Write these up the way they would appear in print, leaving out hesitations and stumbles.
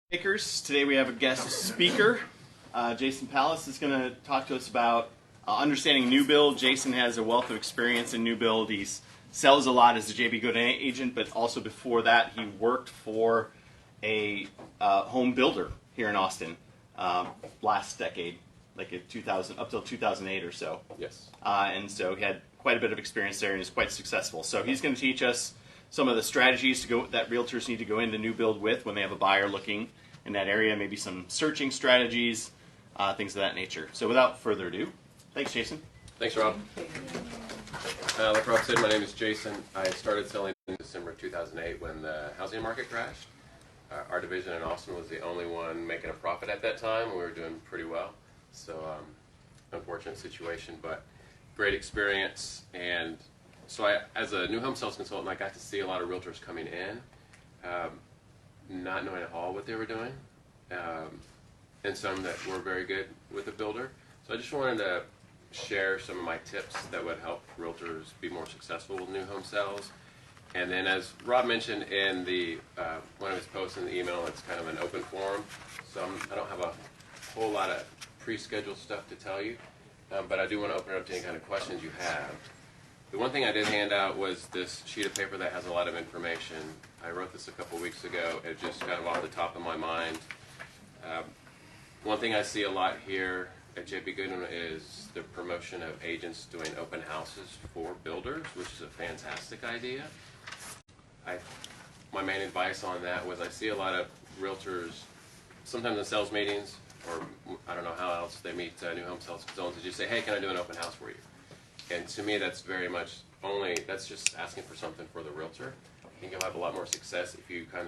Makers. Today we have a guest speaker. Jason Palos is going to talk to us about understanding new build. Jason has a wealth of experience in new build. He sells a lot as a JBGoodwin agent, but also before that he worked for a home builder here in Austin last decade, like in 2000 up till 2008 or so. Yes. And so he had quite a bit of experience there and is quite successful. So he's going to teach us some of the strategies that realtors need to go into new build with when they have a buyer looking in that area, maybe some searching strategies, things of that nature. So without further ado, thanks, Jason. Thanks, Rob. Like Rob said, my name is Jason. I started selling in December of 2008 when the housing market crashed. Our division in Austin was the only one making a profit at that time. We were doing pretty well. So unfortunate situation, but great experience. And so as a new home sales consultant, I got to see a lot of realtors coming in, not knowing at all what they were doing, and some that were very good with the builder. So I just wanted to share some of my tips that would help realtors be more successful with new home sales. And then, as Rob mentioned in the one of his posts in the email, it's kind of an open forum, so I don't have a whole lot of pre-scheduled stuff to tell you, but I do want to open it up to any kind of questions you have. The one thing I did hand out was this sheet of paper that has a lot of information. I wrote this a couple weeks ago. It just kind of off the top of my mind. One thing I see a lot here at JBGoodwin is the promotion of agents doing open houses for builders, which is a fantastic idea. My main advice on that was I see a lot of realtors, sometimes in sales meetings, or I don't know how else they meet new home sales consultants, they just say, hey, can I do an open house for you? And to me, that's very much that's just asking for something for the realtor. I think you'll have a lot more success if you kind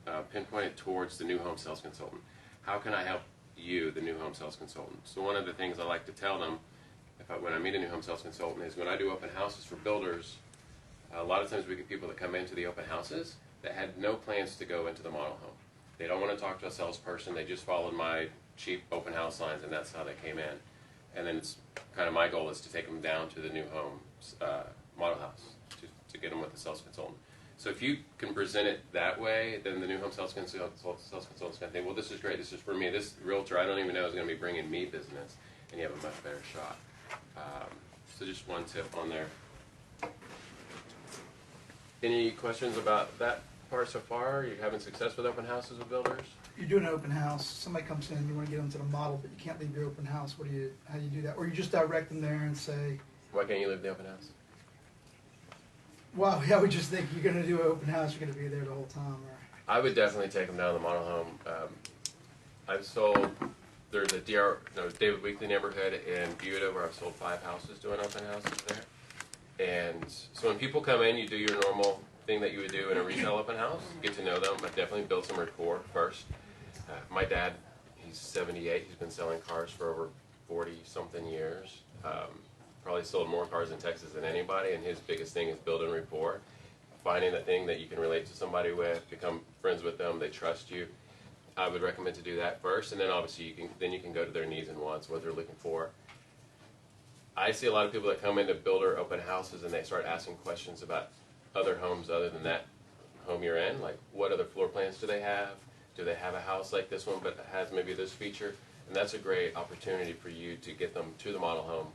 of pinpoint it towards the new home sales consultant. How can I help you, the new home sales consultant? So one of the things I like to tell them when I meet a new home sales consultant is when I do open houses for builders, a lot of times we get people that come into the open houses that had no plans to go into the model home. They don't want to talk to a salesperson. They just followed my cheap open house signs, and that's how they came in. And then it's kind of my goal is to take them down to the new home model house to get them with the sales consultant. So if you can present it that way, then the new home sales consultant's going to think, well, this is great. This is for me. This realtor I don't even know is going to be bringing me business, and you have a much better shot. So just one tip on there. Any questions about that part so far? Are you having success with open houses with builders? You're doing an open house. Somebody comes in, you want to get them to the model, but you can't leave your open house. How do you do that? Or you just direct them there and say, why can't you leave the open house? wow, yeah, we just think you're going to do an open house, you're going to be there the whole time. Or I would definitely take them down to the model home. I've sold, there's a David Weekley neighborhood in Buda where I've sold 5 houses doing open houses there. And so when people come in, you do your normal thing that you would do in a retail open house, get to know them, but definitely build some rapport first. My dad, he's 78, he's been selling cars for over 40-something years. Probably sold more cars in Texas than anybody, and his biggest thing is building rapport. Finding that thing that you can relate to somebody with, become friends with them, they trust you. I would recommend to do that first, and then obviously you can go to their needs and wants, what they're looking for. I see a lot of people that come into builder open houses and they start asking questions about other homes other than that home you're in, like what other floor plans do they have? Do they have a house like this one but has maybe this feature? And that's a great opportunity for you to get them to the model home.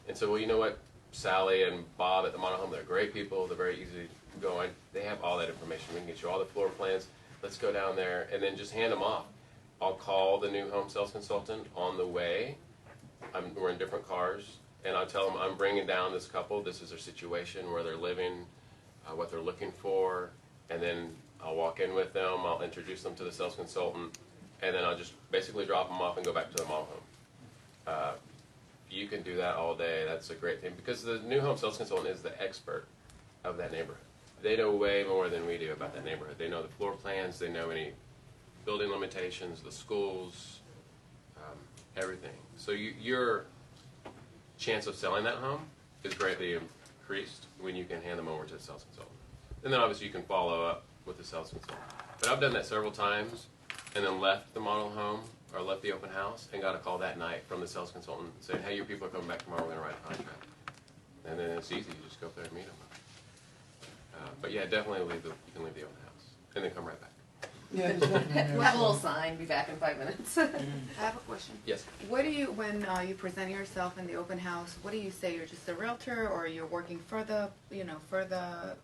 And so, well, you know what, Sally and Bob at the model home, they're great people, they're very easy going, they have all that information. We can get you all the floor plans, let's go down there and then just hand them off. I'll call the new home sales consultant on the way, we're in different cars, and I'll tell them I'm bringing down this couple, this is their situation, where they're living, what they're looking for, and then I'll walk in with them, I'll introduce them to the sales consultant, and then I'll just basically drop them off and go back to the model home. You can do that all day. That's a great thing because the new home sales consultant is the expert of that neighborhood. They know way more than we do about that neighborhood. They know the floor plans, they know any building limitations, the schools, everything. So your chance of selling that home is greatly increased when you can hand them over to the sales consultant. And then obviously you can follow up with the sales consultant. But I've done that several times and then left the model home or left the open house and got a call that night from the sales consultant saying, hey, your people are coming back tomorrow, we're going to write a contract. And then it's easy, you just go up there and meet them. But yeah, definitely you can leave the open house and then come right back. Yeah, there's nothing in there, We'll have a little so- sign, be back in 5 minutes. I have a question. Yes. What do you, when you present yourself in the open house, what do you say? You're just a realtor, or you're working for the,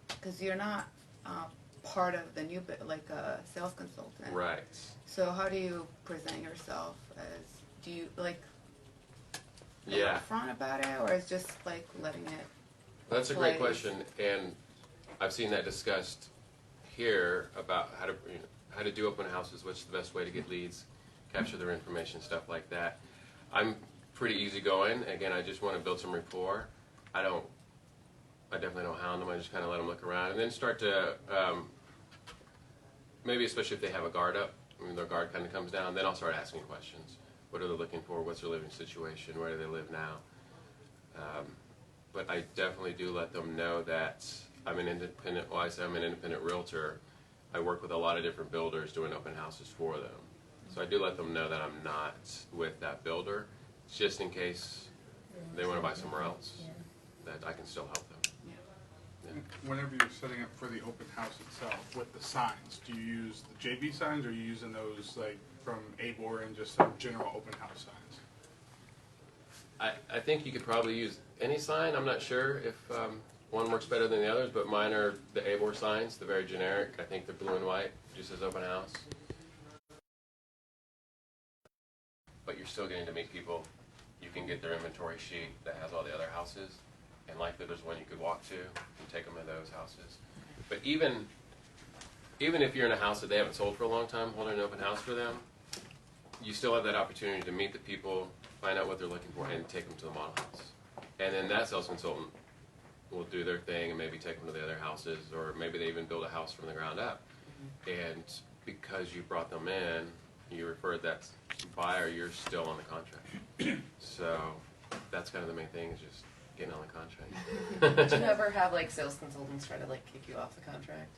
because you're not part of the new, like a sales consultant. Right. So how do you present yourself as, do you like Yeah. upfront about it, or is just like letting it? That's a great Place. question, and I've seen that discussed here about how to do open houses, what's the best way to get leads, capture their information, stuff like that. I'm pretty easygoing. Again, I just want to build some rapport. I definitely don't hound them. I just kind of let them look around, and then start to maybe, especially if they have a guard up, their guard kind of comes down. Then I'll start asking questions. What are they looking for? What's their living situation? Where do they live now? But I definitely do let them know that I'm an independent. Well, I say I'm an independent realtor. I work with a lot of different builders doing open houses for them. So I do let them know that I'm not with that builder, just in case they want to buy somewhere else, that I can still help them. Whenever you're setting up for the open house itself with the signs, do you use the JB signs, or are you using those like from ABOR and just some general open house signs? I think you could probably use any sign. I'm not sure if one works better than the others, but mine are the ABOR signs, the very generic. I think they're blue and white, just as open house. But you're still getting to meet people. You can get their inventory sheet that has all the other houses, and likely there's one you could walk to and take them to those houses. But even if you're in a house that they haven't sold for a long time, holding an open house for them, you still have that opportunity to meet the people, find out what they're looking for, and take them to the model house. And then that sales consultant will do their thing and maybe take them to the other houses, or maybe they even build a house from the ground up. And because you brought them in, you referred that buyer, you're still on the contract. So that's kind of the main thing, is just getting on the contract. Do you ever have like sales consultants try to like kick you off the contract?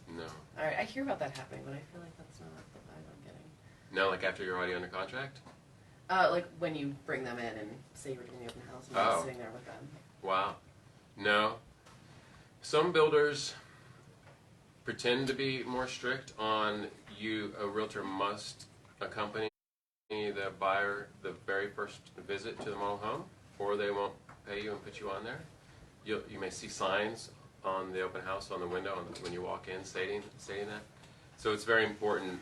No. All right, I hear about that happening, but I feel like that's not the vibe I'm getting. No, like after you're already under contract? Like when you bring them in and say you're doing the open house and you're sitting there with them. Wow. No. Some builders pretend to be more strict on you. A realtor must accompany the buyer the very first visit to the model home, or they won't pay you and put you on there. You may see signs on the open house on the window when you walk in stating that. So it's very important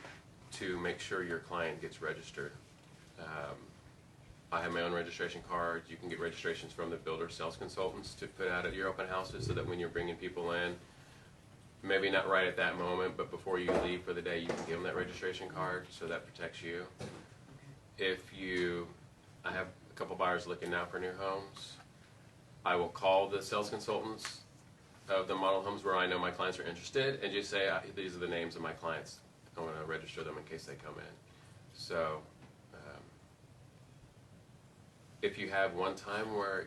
to make sure your client gets registered. I have my own registration card. You can get registrations from the builder sales consultants to put out at your open houses, so that when you're bringing people in, maybe not right at that moment, but before you leave for the day, you can give them that registration card, so that protects you. I have a couple buyers looking now for new homes. I will call the sales consultants of the model homes where I know my clients are interested, and just say, these are the names of my clients. I want to register them in case they come in. So if you have one time where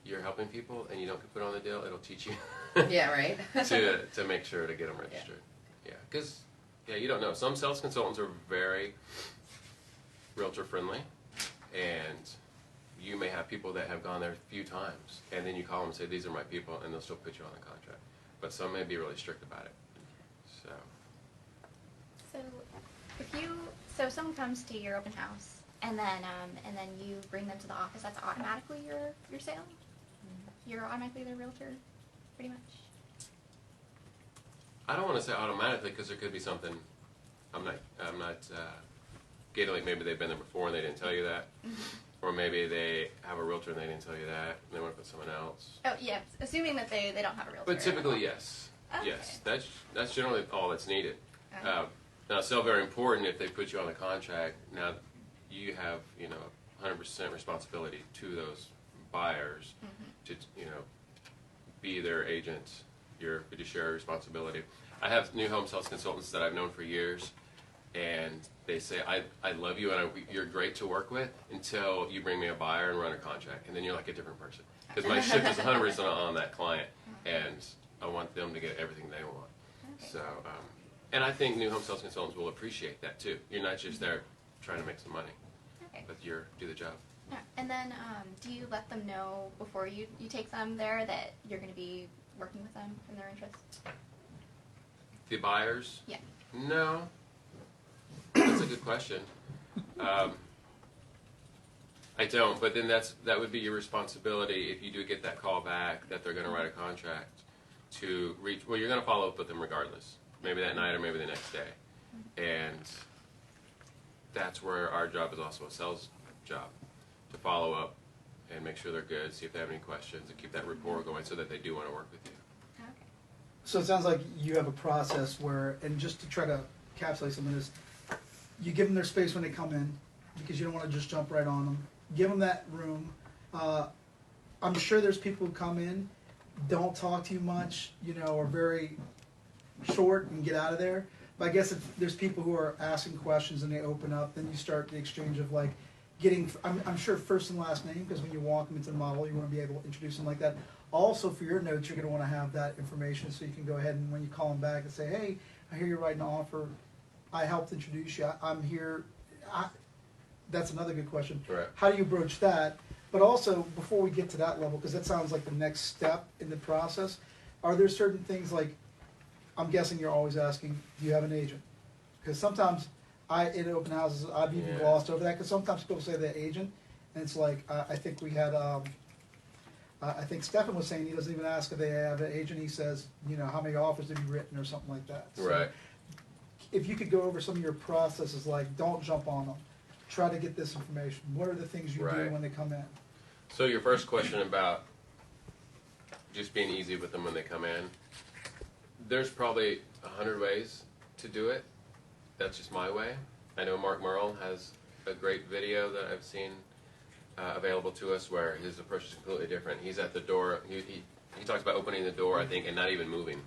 you're helping people and you don't get put on the deal, it'll teach you Yeah, right? to make sure to get them registered. Yeah, because you don't know. Some sales consultants are very realtor friendly, and you may have people that have gone there a few times, and then you call them and say, these are my people, and they'll still put you on the contract. But some may be really strict about it. So someone comes to your open house, and then you bring them to the office, that's automatically your sale? You're automatically their realtor, pretty much? I don't want to say automatically, because there could be something. I'm not getting, like, maybe they've been there before and they didn't tell you that, or maybe they have a realtor and they didn't tell you that, and they want to put someone else. Oh, yeah, assuming that they don't have a realtor. But typically, yes. Okay. Yes, that's generally all that's needed. Okay. Now, it's still very important if they put you on the contract. Now, you have 100% responsibility to those buyers to be their agent, your fiduciary responsibility. I have new home sales consultants that I've known for years, and they say, I love you and you're great to work with until you bring me a buyer and run a contract, and then you're like a different person. Because my shift is 100% on that client, and I want them to get everything they want. Okay. So, and I think new home sales consultants will appreciate that too. You're not just there trying to make some money, Okay. but you do the job. Yeah. And then do you let them know before you take them there that you're going to be working with them in their interests? The buyers? Yeah. No, good question. I don't, but then that would be your responsibility if you do get that call back that they're going to write a contract to reach. Well, you're going to follow up with them regardless. Maybe that night or maybe the next day, and that's where our job is also a sales job, to follow up and make sure they're good, see if they have any questions, and keep that rapport going so that they do want to work with you. Okay. So it sounds like you have a process where, and just to try to encapsulate some of this, you give them their space when they come in, because you don't want to just jump right on them. Give them that room. I'm sure there's people who come in, don't talk to you much, are very short and get out of there. But I guess if there's people who are asking questions and they open up, then you start the exchange of like getting, I'm sure first and last name, because when you walk them into the model, you want to be able to introduce them like that. Also for your notes, you're going to want to have that information so you can go ahead and when you call them back and say, hey, I hear you're writing an offer. I helped introduce you. I'm here. That's another good question. Right. How do you broach that? But also, before we get to that level, because that sounds like the next step in the process, are there certain things like, I'm guessing you're always asking, do you have an agent? Because sometimes in open houses, I've even glossed over that, because sometimes people say they're agent, and it's like, I think we had, I think Stefan was saying he doesn't even ask if they have an agent, he says, how many offers have you written or something like that. So Right. if you could go over some of your processes, like don't jump on them, try to get this information. What are the things you do Right. when they come in? So your first question about just being easy with them when they come in, there's probably 100 ways to do it. That's just my way. I know Mark Merle has a great video that I've seen available to us where his approach is completely different. He's at the door. He talks about opening the door, I think, and not even moving.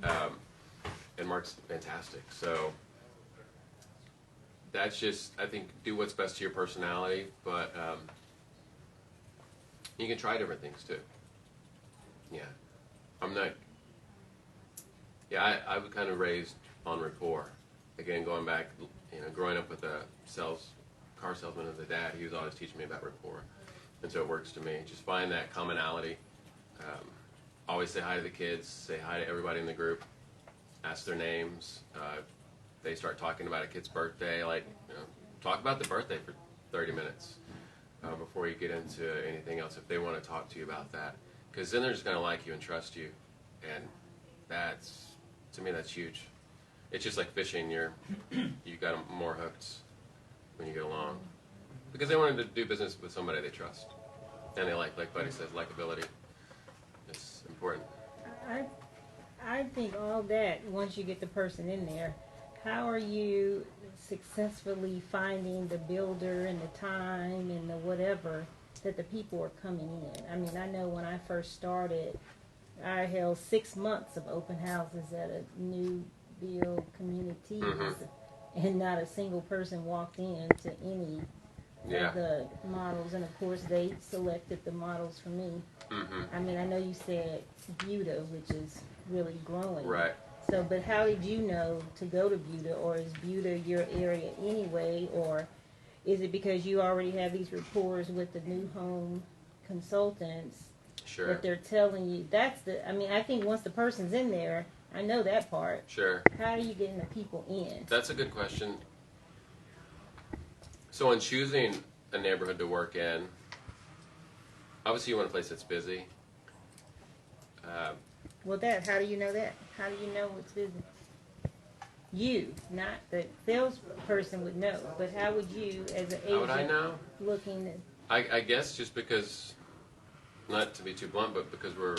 And Mark's fantastic. So that's just, I think, do what's best to your personality, but you can try different things too. Yeah. I'm not, I was kind of raised on rapport. Again, going back, growing up with a car salesman as a dad, he was always teaching me about rapport. And so it works to me. Just find that commonality. Always say hi to the kids, say hi to everybody in the group, ask their names. They start talking about a kid's birthday, talk about the birthday for 30 minutes before you get into anything else if they want to talk to you about that. Because then they're just going to like you and trust you. And to me, that's huge. It's just like fishing. You got them more hooked when you get along. Because they wanted to do business with somebody they trust. And they like Buddy says, likability is important. I think all that, once you get the person in there, how are you successfully finding the builder and the time and the whatever that the people are coming in? I mean, I know when I first started, I held 6 months of open houses at a new build community, and not a single person walked in to any of the models, and of course they selected the models for me. I mean, I know you said Buda, which is really growing. Right. So, but how did you know to go to Buda, or is Buda your area anyway, or is it because you already have these rapports with the new home consultants that they're telling you? I think once the person's in there, I know that part. Sure. How are you getting the people in? That's a good question. So in choosing a neighborhood to work in, obviously you want a place that's busy. How do you know that? How do you know what's busy? You, not the salesperson would know, but how would you, as an agent, How would I know? looking at... I guess just because, not to be too blunt, but because we're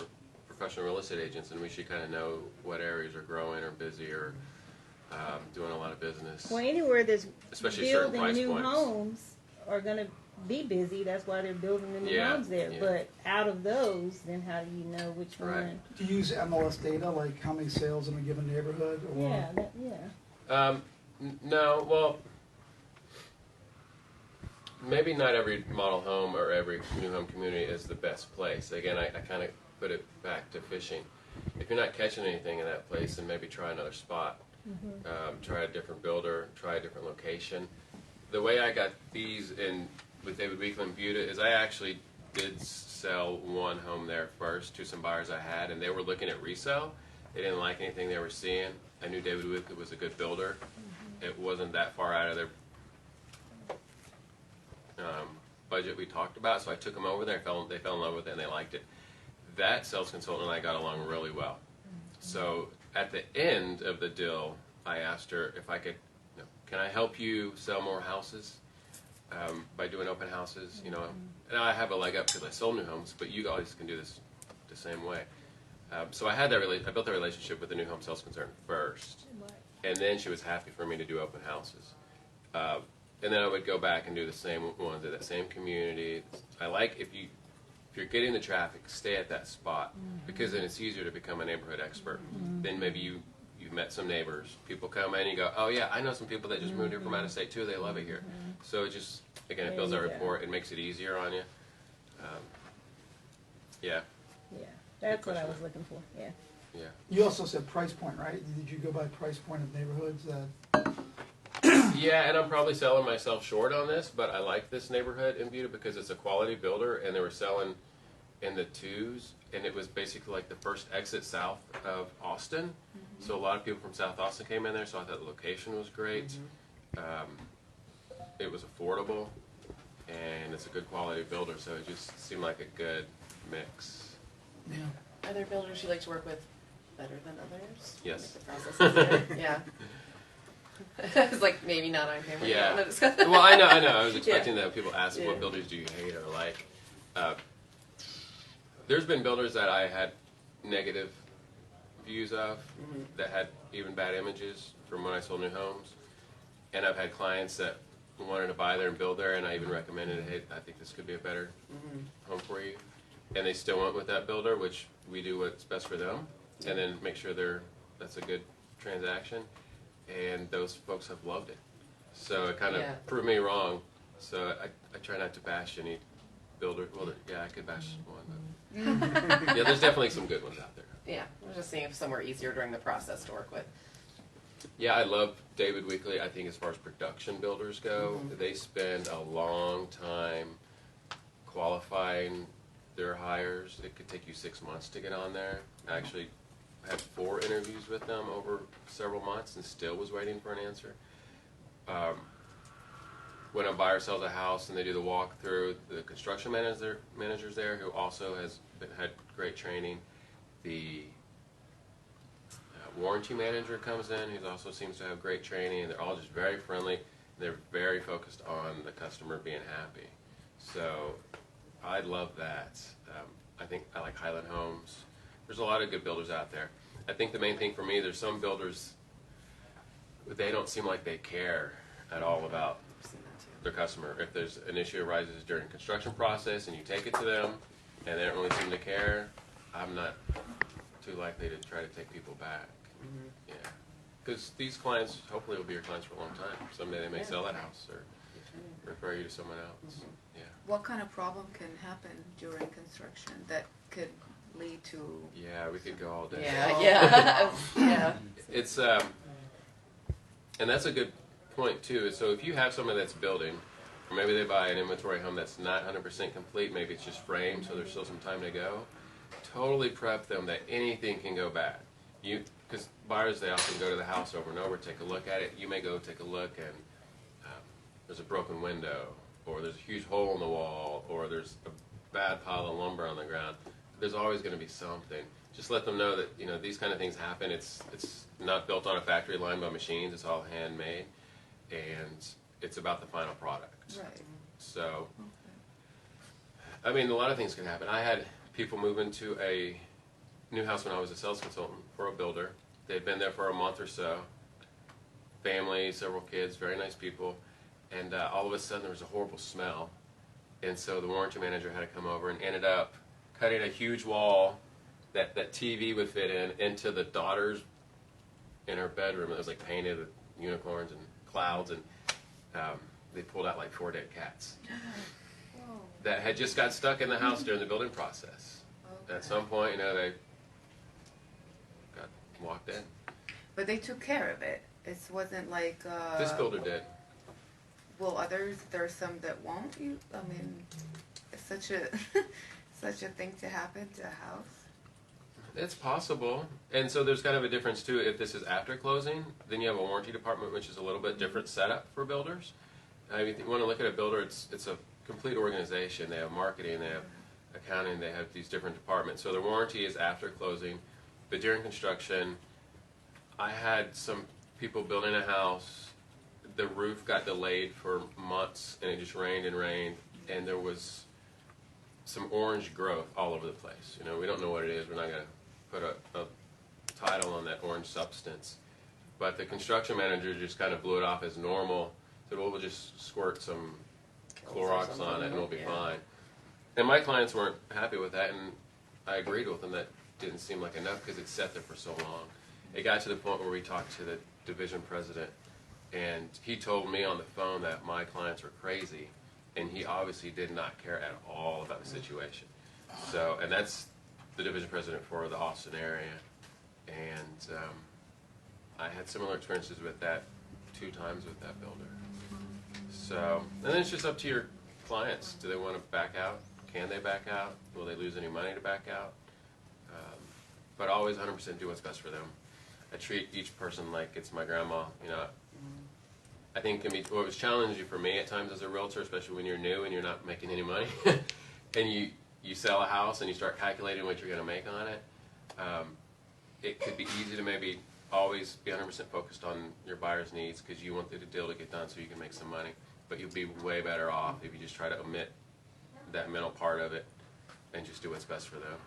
professional real estate agents and we should kind of know what areas are growing or busy or doing a lot of business. Well, anywhere that's Especially certain building price new points. homes are going to be busy. That's why they're building the new homes there. Yeah. But out of those, then how do you know which one? Do you use MLS data, like how many sales in a given neighborhood? Or? Yeah. No, well, maybe not every model home or every new home community is the best place. Again, I kind of put it back to fishing. If you're not catching anything in that place, then maybe try another spot. Try a different builder, try a different location. The way I got these with David Weekland and Buda is I actually did sell one home there first to some buyers I had, and they were looking at resale. They didn't like anything they were seeing. I knew David Weekland was a good builder, it wasn't that far out of their budget we talked about, so I took them over there. They fell in love with it and they liked it. That sales consultant and I got along really well. So at the end of the deal, I asked her if I could, can I help you sell more houses by doing open houses? And I have a leg up because I sold new homes, but you guys can do this the same way. So I had I built that relationship with the new home sales consultant first, and then she was happy for me to do open houses. And then I would go back and do the same ones at that same community. I like if you're getting the traffic, stay at that spot, because then it's easier to become a neighborhood expert. Then maybe you've met some neighbors. People come in and you go, oh yeah, I know some people that just moved here from out of state too. They love it here. So it just, again, it builds that rapport. It makes it easier on you. Yeah. Yeah, that's what I was looking for. Yeah. Yeah. You also said price point, right? Did you go by price point of neighborhoods? Yeah, and I'm probably selling myself short on this, but I like this neighborhood in Buda because it's a quality builder, and they were selling in the twos, and it was basically like the first exit south of Austin. So a lot of people from South Austin came in there, so I thought the location was great. It was affordable, and it's a good quality builder, so it just seemed like a good mix. Yeah. Are there builders you like to work with better than others? Yes. Make the process easier? Yeah. It's like maybe not on camera. Yeah. Yeah. Well, I know. I was expecting that people ask what builders do you hate or like. There's been builders that I had negative views of that had even bad images from when I sold new homes, and I've had clients that wanted to buy there and build there, and I even recommended, hey, I think this could be a better home for you, and they still went with that builder, which we do what's best for them, and then make sure that's a good transaction. And those folks have loved it. So it kind of proved me wrong. So I try not to bash any builder. Well, I could bash one. But yeah, there's definitely some good ones out there. Yeah, we're just seeing if some were easier during the process to work with. Yeah, I love David Weekley. I think as far as production builders go, they spend a long time qualifying their hires. It could take you 6 months to get on there. Actually, had 4 interviews with them over several months and still was waiting for an answer. When a buyer sells a house and they do the walkthrough, the construction manager's there who also had great training. The warranty manager comes in who also seems to have great training, and they're all just very friendly. They're very focused on the customer being happy. So I love that. I think I like Highland Homes. There's a lot of good builders out there. I think the main thing for me, there's some builders, they don't seem like they care at all about their customer. If there's an issue arises during construction process and you take it to them and they don't really seem to care, I'm not too likely to try to take people back. Yeah, because these clients hopefully will be your clients for a long time. Someday they may sell that house or refer you to someone else. Yeah. What kind of problem can happen during construction that could lead to? Yeah, we could go all day. Yeah. It's and that's a good point too. So if you have someone that's building, or maybe they buy an inventory home that's not 100% complete, maybe it's just framed, so there's still some time to go. Totally prep them that anything can go bad. Because buyers, they often go to the house over and over, take a look at it. You may go take a look and there's a broken window, or there's a huge hole in the wall, or there's a bad pile of lumber on the ground. There's always going to be something. Just let them know that these kind of things happen. It's not built on a factory line by machines. It's all handmade, and it's about the final product. Right. So, I mean, a lot of things can happen. I had people move into a new house when I was a sales consultant for a builder. They'd been there for a month or so. Family, several kids, very nice people, and all of a sudden there was a horrible smell, and so the warranty manager had to come over and ended up cutting a huge wall that TV would fit into the daughter's in her bedroom. It was like painted with unicorns and clouds, and they pulled out like 4 dead cats that had just got stuck in the house during the building process. Okay. At some point, they got walked in. But they took care of it. It wasn't like This builder did. Well, others, there are some that won't. I mean, it's such a such a thing to happen to a house. It's possible. And so there's kind of a difference too. If this is after closing, then you have a warranty department, which is a little bit different setup for builders. I mean, if you want to look at a builder, it's a complete organization. They have marketing, they have accounting, they have these different departments. So the warranty is after closing. But during construction, I had some people building a house. The roof got delayed for months, and it just rained and rained, and there was some orange growth all over the place. You know, we don't know what it is. We're not going to put a title on that orange substance. But the construction manager just kind of blew it off as normal. Said, well, we'll just squirt some Clorox on it and it'll be fine. And my clients weren't happy with that, and I agreed with them. That didn't seem like enough because it sat there for so long. It got to the point where we talked to the division president, and he told me on the phone that my clients were crazy, and he obviously did not care at all about the situation. So, and that's the division president for the Austin area, and I had similar experiences with that 2 times with that builder. So, and then it's just up to your clients. Do they want to back out? Can they back out? Will they lose any money to back out? But always 100% do what's best for them. I treat each person like it's my grandma. You know, I think what was challenging for me at times as a realtor, especially when you're new and you're not making any money, and you sell a house and you start calculating what you're going to make on it, it could be easy to maybe always be 100% focused on your buyer's needs because you want the deal to get done so you can make some money. But you'll be way better off if you just try to omit that mental part of it and just do what's best for them.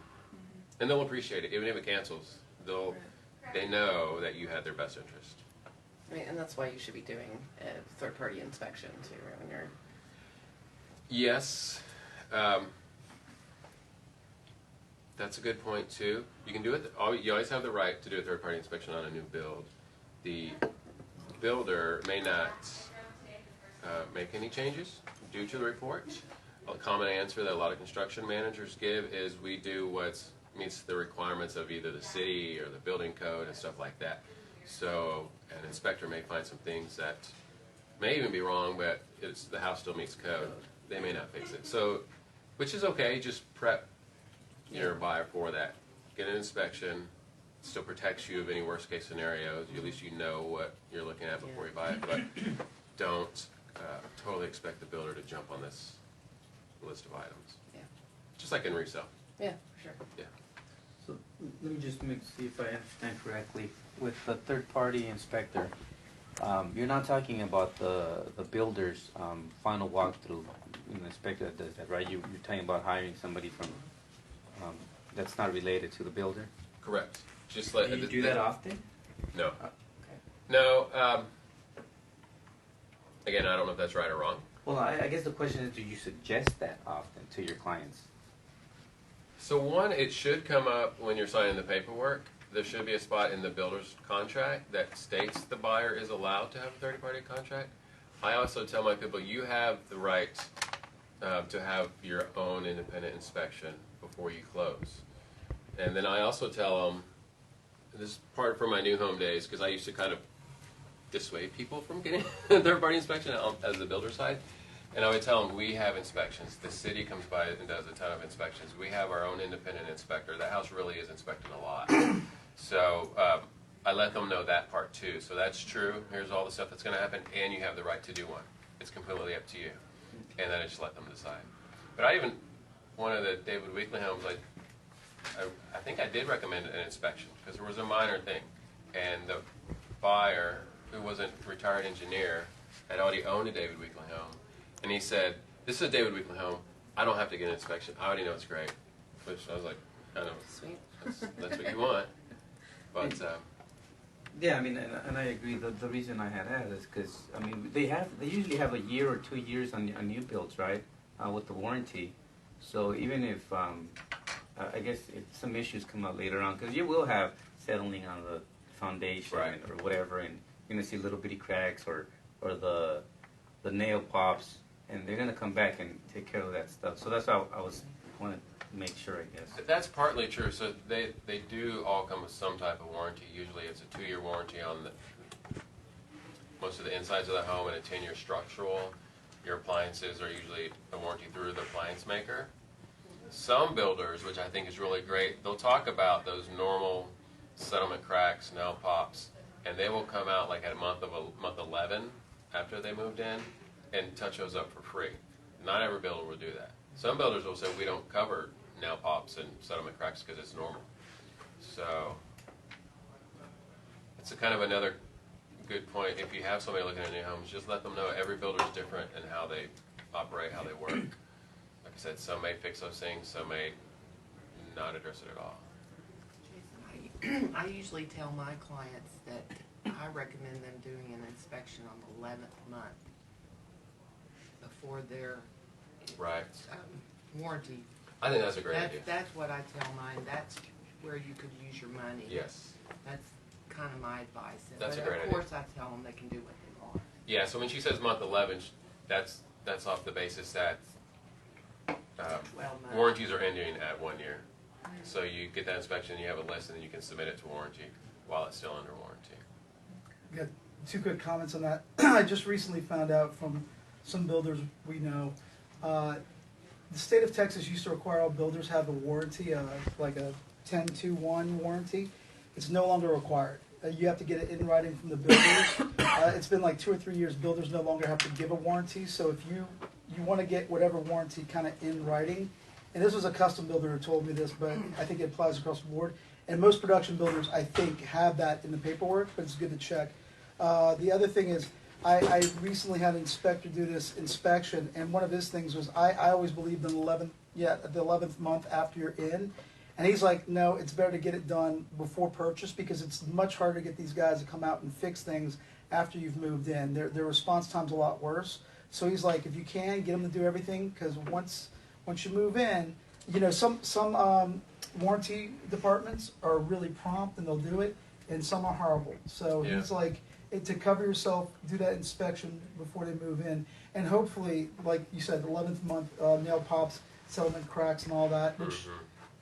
And they'll appreciate it. Even if it cancels, they know that you had their best interest. I mean, and that's why you should be doing a third-party inspection too, right, when you're. Yes, that's a good point too. You can do it. You always have the right to do a third-party inspection on a new build. The builder may not make any changes due to the report. A common answer that a lot of construction managers give is we do what meets the requirements of either the city or the building code and stuff like that. So an inspector may find some things that may even be wrong, but the house still meets code. They may not fix it. So, which is okay. Just prep your buyer for that. Get an inspection. Still protects you of any worst case scenarios. At least you know what you're looking at before you buy it. But don't totally expect the builder to jump on this list of items. Yeah. Just like in resale. Yeah, for sure. Yeah. So let me just see if I understand correctly. With the third-party inspector, you're not talking about the builder's final walkthrough, an inspector that does that, right? You're talking about hiring somebody from that's not related to the builder. Correct. Just like Do you do that often? No. Okay. No. Again, I don't know if that's right or wrong. Well, I guess the question is, do you suggest that often to your clients? So one, it should come up when you're signing the paperwork. There should be a spot in the builder's contract that states the buyer is allowed to have a third-party contract. I also tell my people, you have the right to have your own independent inspection before you close. And then I also tell them, this is part from my new home days, because I used to kind of dissuade people from getting a third-party inspection as the builder side. And I would tell them, we have inspections. The city comes by and does a ton of inspections. We have our own independent inspector. That house really is inspected a lot. So I let them know that part too. So that's true. Here's all the stuff that's going to happen, and you have the right to do one. It's completely up to you. And then I just let them decide. But I even, one of the David Weekly homes, I think I did recommend an inspection because there was a minor thing. And the buyer, who wasn't a retired engineer, had already owned a David Weekly home. And he said, this is a David Weekly home. I don't have to get an inspection. I already know it's great. Which I was like, kind of, Sweet. that's what you want. But, Yeah, I mean, and I agree. The reason I had asked is because I mean they usually have a year or 2 years on new builds, right, with the warranty. So even if I guess if some issues come up later on, because you will have settling on the foundation Right. or whatever, and you're gonna see little bitty cracks or the nail pops, and they're gonna come back and take care of that stuff. So that's why I wanted to make sure, I guess. that's partly true. So they do all come with some type of warranty. Usually it's a 2-year warranty on most of the insides of the home and a 10-year structural. Your appliances are usually a warranty through the appliance maker. some builders, which I think is really great, they'll talk about those normal settlement cracks, nail pops, and they will come out like at month 11 after they moved in and touch those up for free. Not every builder will do that. Some builders will say we don't cover nail pops and settlement cracks because it's normal. So it's a kind of another good point. If you have somebody looking at new homes, just let them know every builder is different in how they operate, how they work. Like I said, some may fix those things, some may not address it at all. I usually tell my clients that I recommend them doing an inspection on the 11th month before their Right. warranty. I think that's a great idea. That's what I tell mine. That's where you could use your money. Yes. That's kind of my advice. That's a but great of idea. course, I tell them they can do what they want. Yeah, so when she says month 11, that's off the basis that 12 months. warranties are ending at 1 year. So you get that inspection, you have a list, and then you can submit it to warranty while it's still under warranty. Got two quick comments on that. I just recently found out from some builders we know, the state of Texas used to require all builders have a warranty, like a 10-2-1 warranty. It's no longer required. You have to get it in writing from the builders. It's been like 2 or 3 years. Builders no longer have to give a warranty. So if you want to get whatever warranty kind of in writing, and this was a custom builder who told me this, but I think it applies across the board. And most production builders, I think, have that in the paperwork, but it's good to check. The other thing is, I recently had an inspector do this inspection, and one of his things was, I always believed in the 11th month after you're in. And he's like, no, it's better to get it done before purchase because it's much harder to get these guys to come out and fix things after you've moved in. Their response time's a lot worse. So he's like, if you can, get them to do everything because once you move in, you know, some warranty departments are really prompt and they'll do it, and some are horrible. So Yeah. he's like, to cover yourself, do that inspection before they move in, and hopefully, like you said, 11th month nail pops, settlement cracks, and all that, which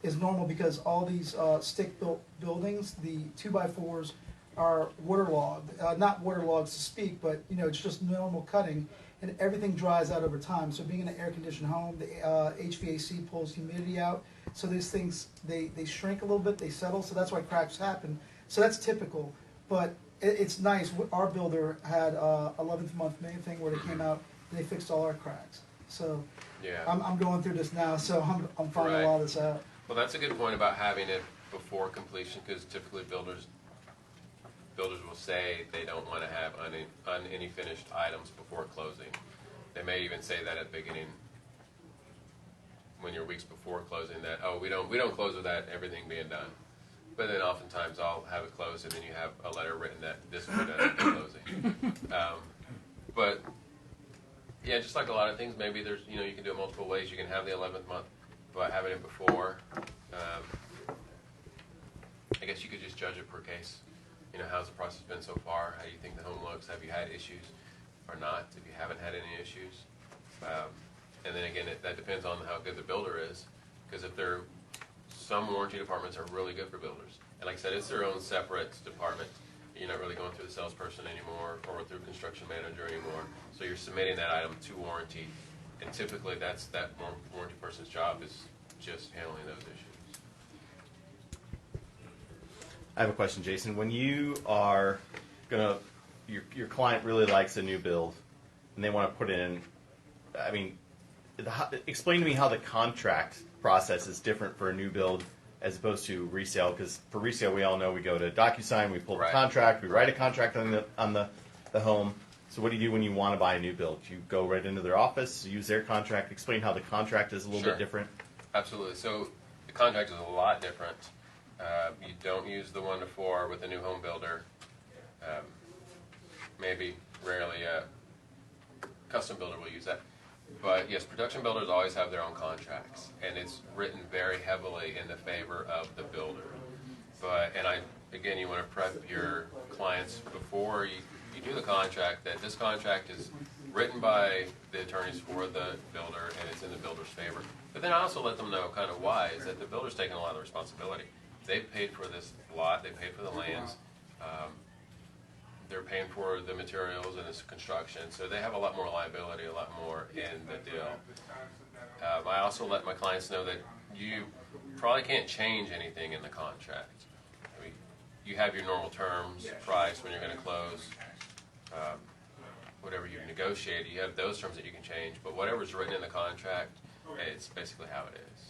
is normal because all these stick-built buildings, the 2x4s are waterlogged, not waterlogged to speak, but you know it's just normal cutting, and everything dries out over time. So being in an air-conditioned home, the HVAC pulls humidity out, so these things they shrink a little bit, they settle, so that's why cracks happen. So that's typical, but it's nice. Our builder had 11th month main thing where they came out and they fixed all our cracks. So Yeah. I'm going through this now, so I'm finding a lot of this out. Well, that's a good point about having it before completion because typically builders will say they don't want to have any finished items before closing. They may even say that at the beginning when you're weeks before closing that, oh, we don't close without everything being done. But then oftentimes I'll have it closed and then you have a letter written that this will be done at the closing. But yeah, just like a lot of things, maybe there's, you know, you can do it multiple ways. You can have the 11th month by having it before. I guess you could just judge it per case. You know, how's the process been so far? How do you think the home looks? Have you had issues or not? If you haven't had any issues. And then again, that depends on how good the builder is. Because if they're, some warranty departments are really good for builders. And like I said, it's their own separate department. You're not really going through the salesperson anymore or through construction manager anymore. So you're submitting that item to warranty. And typically that warranty person's job is just handling those issues. I have a question, Jason. When you are gonna, your client really likes a new build, and they want to put in, I mean, explain to me how the contract process is different for a new build as opposed to resale. Because for resale, we all know we go to DocuSign, we pull the contract, we write a contract on the home. So what do you do when you want to buy a new build? You go right into their office, use their contract. Explain how the contract is a little bit different. Absolutely. So the contract is a lot different. You don't use the 1-to-4 with a new home builder. Maybe, rarely, a custom builder will use that. But yes, production builders always have their own contracts, and it's written very heavily in the favor of the builder. Again, you want to prep your clients before you do the contract that this contract is written by the attorneys for the builder, and it's in the builder's favor. But then I also let them know kind of why, is that the builder's taking a lot of the responsibility. They paid for this lot, they paid for the lands. they're paying for the materials and its construction, so they have a lot more liability, a lot more in the deal. I also let my clients know that you probably can't change anything in the contract. I mean, you have your normal terms, price when you're going to close, whatever you've negotiated, you have those terms that you can change, but whatever's written in the contract, it's basically how it is.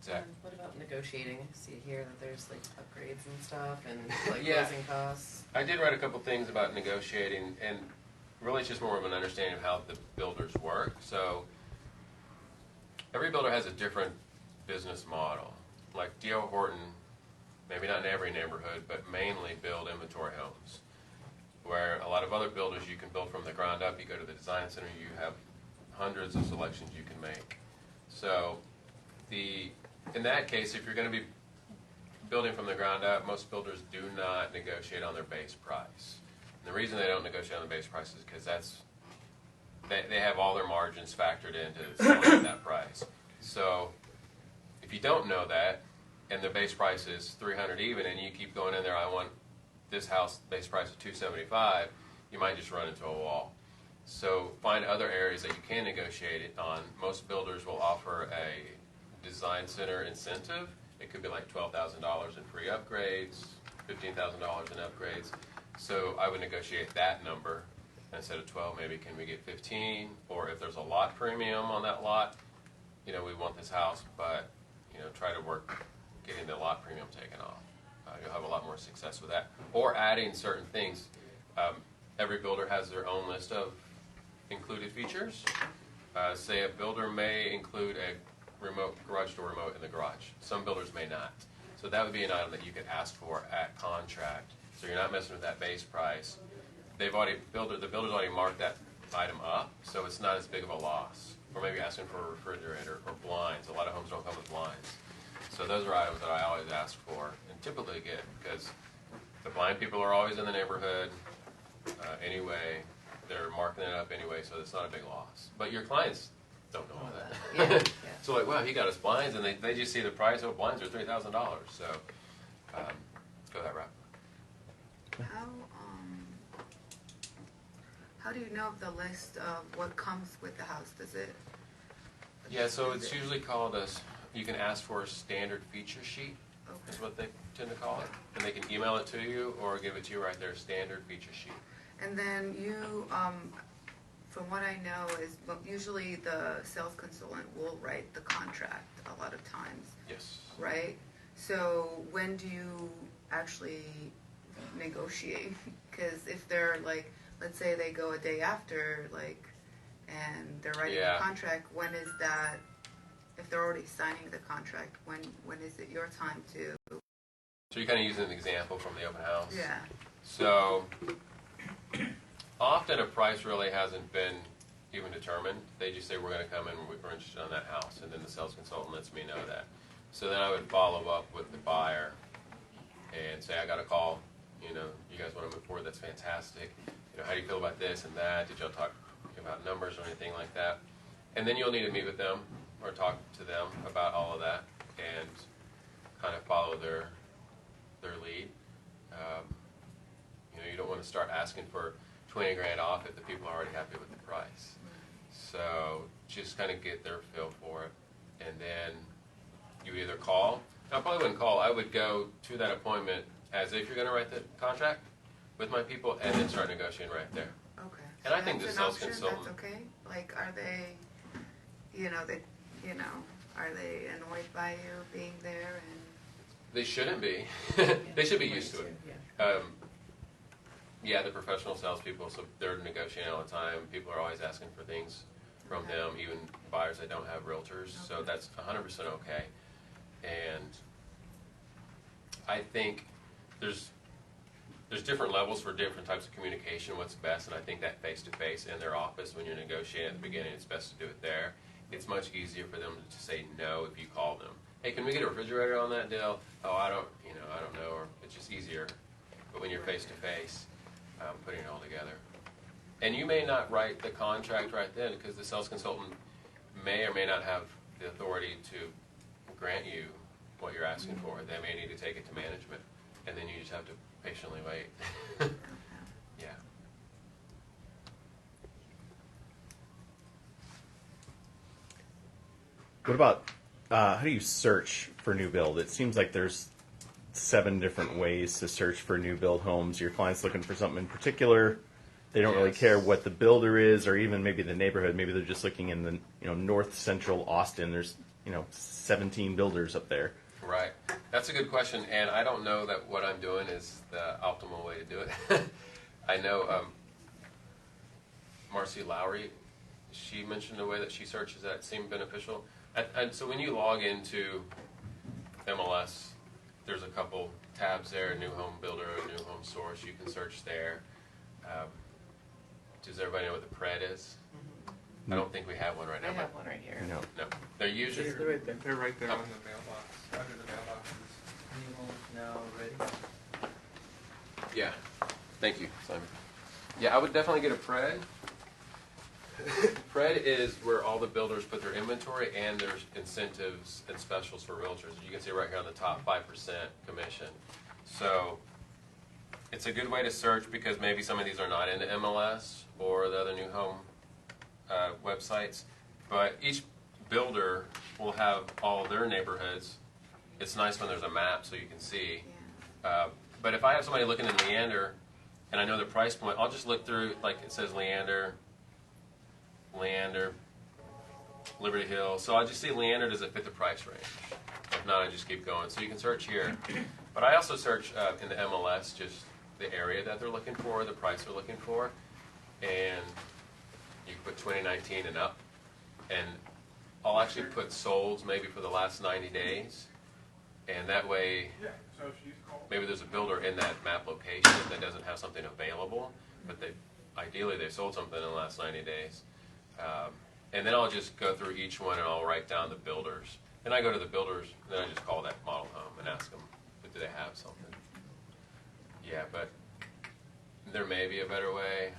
Zach? What about negotiating? See here that there's like upgrades and stuff and like Yeah. closing costs. I did write a couple things about negotiating, and really it's just more of an understanding of how the builders work. So every builder has a different business model. Like D.L. Horton, maybe not in every neighborhood, but mainly build inventory homes. Where a lot of other builders, you can build from the ground up. You go to the design center, you have hundreds of selections you can make. So in that case, if you're going to be building from the ground up, most builders do not negotiate on their base price. And the reason they don't negotiate on the base price is because they have all their margins factored into selling at that price. So if you don't know that, and the base price is $300 even, and you keep going in there, I want this house base price of $275, you might just run into a wall. So find other areas that you can negotiate it on. Most builders will offer a design center incentive. It could be like $12,000 in free upgrades, $15,000 in upgrades. So I would negotiate that number. Instead of 12, maybe can we get 15? Or if there's a lot premium on that lot, you know, we want this house, but, you know, try to work getting the lot premium taken off. You'll have a lot more success with that. Or adding certain things. Every builder has their own list of included features. Say a builder may include a remote garage door remote in the garage. Some builders may not. So that would be an item that you could ask for at contract. So you're not messing with that base price. The builder's already marked that item up, so it's not as big of a loss. Or maybe asking for a refrigerator or blinds. A lot of homes don't come with blinds. So those are items that I always ask for and typically get, because the blind people are always in the neighborhood anyway. They're marking it up anyway, so it's not a big loss. But your clients don't know all that. Yeah, yeah. So like, wow, he got us blinds, and they just see the price of blinds are $3,000. So go that route. How do you know the list of what comes with the house? Does it? Yeah, so it's usually called you can ask for a standard feature sheet, Okay. is what they tend to call it. And they can email it to you or give it to you right there, standard feature sheet. And then you, from what I know, is usually the sales consultant will write the contract a lot of times, Yes. right? So when do you actually negotiate? Because if they're like, let's say they go a day after, like, and they're writing Yeah. the contract, when is that? If they're already signing the contract, when is it your time to? So you're kind of using an example from the open house. Yeah. So often a price really hasn't been even determined. They just say we're going to come in, we're interested in that house, and then the sales consultant lets me know that. So then I would follow up with the buyer and say, I got a call, you know, you guys want to move forward, that's fantastic. You know, how do you feel about this and that? Did y'all talk about numbers or anything like that? And then you'll need to meet with them or talk to them about all of that and kind of follow their lead. You know, you don't want to start asking for 20 grand off if the people are already happy with the price. So just kind of get their feel for it. And then you either call. I probably wouldn't call. I would go to that appointment as if you're going to write the contract with my people and then start negotiating right there. Okay. And I think That's the an sales option, consultant. That's okay. Like, are they, are they annoyed by you being there and? They shouldn't be. They should be used to it. Yeah. Yeah, the professional salespeople, so they're negotiating all the time. People are always asking for things from Okay. them, even buyers that don't have realtors. So Okay. that's 100% okay. And I think there's different levels for different types of communication, what's best, and I think that face-to-face in their office when you're negotiating at the beginning, it's best to do it there. It's much easier for them to say no if you call them. Hey, can we get a refrigerator on that deal? Oh, I don't know, or it's just easier. But when you're face-to-face, putting it all together. And you may not write the contract right then because the sales consultant may or may not have the authority to grant you what you're asking for. They may need to take it to management, and then you just have to patiently wait. What about how do you search for new build? It seems like there's 7 different ways to search for new build homes. Your client's looking for something in particular. They don't really Yes. care what the builder is, or even maybe the neighborhood. Maybe they're just looking in the north central Austin. There's 17 builders up there. Right. That's a good question, and I don't know that what I'm doing is the optimal way to do it. I know Marcy Lowry, she mentioned a way that she searches that seemed beneficial. And so when you log into MLS, there's a couple tabs there, new home builder, new home source. You can search there. Does everybody know what the PRED is? I don't think we have one right I now. have one right here. No. No. They're usually... They're right there on the mailbox, under the mailboxes. New homes now ready. Yeah. Thank you, Simon. Yeah, I would definitely get a PRED. PRED is where all the builders put their inventory and their incentives and specials for realtors. You can see right here on the top, 5% commission. So it's a good way to search because maybe some of these are not into MLS or the other new home websites. But each builder will have all their neighborhoods. It's nice when there's a map so you can see. But if I have somebody looking in Leander and I know the price point, I'll just look through, like it says Leander, Liberty Hill. So I just see Leander, does it fit the price range? If not, I just keep going. So you can search here. But I also search in the MLS just the area that they're looking for, the price they're looking for. And you can put 2019 and up. And I'll actually put solds maybe for the last 90 days. And that way, maybe there's a builder in that map location that doesn't have something available, but ideally they sold something in the last 90 days. And then I'll just go through each one and I'll write down the builders. And I go to the builders, and then I just call that model home and ask them, do they have something? Yeah, but there may be a better way.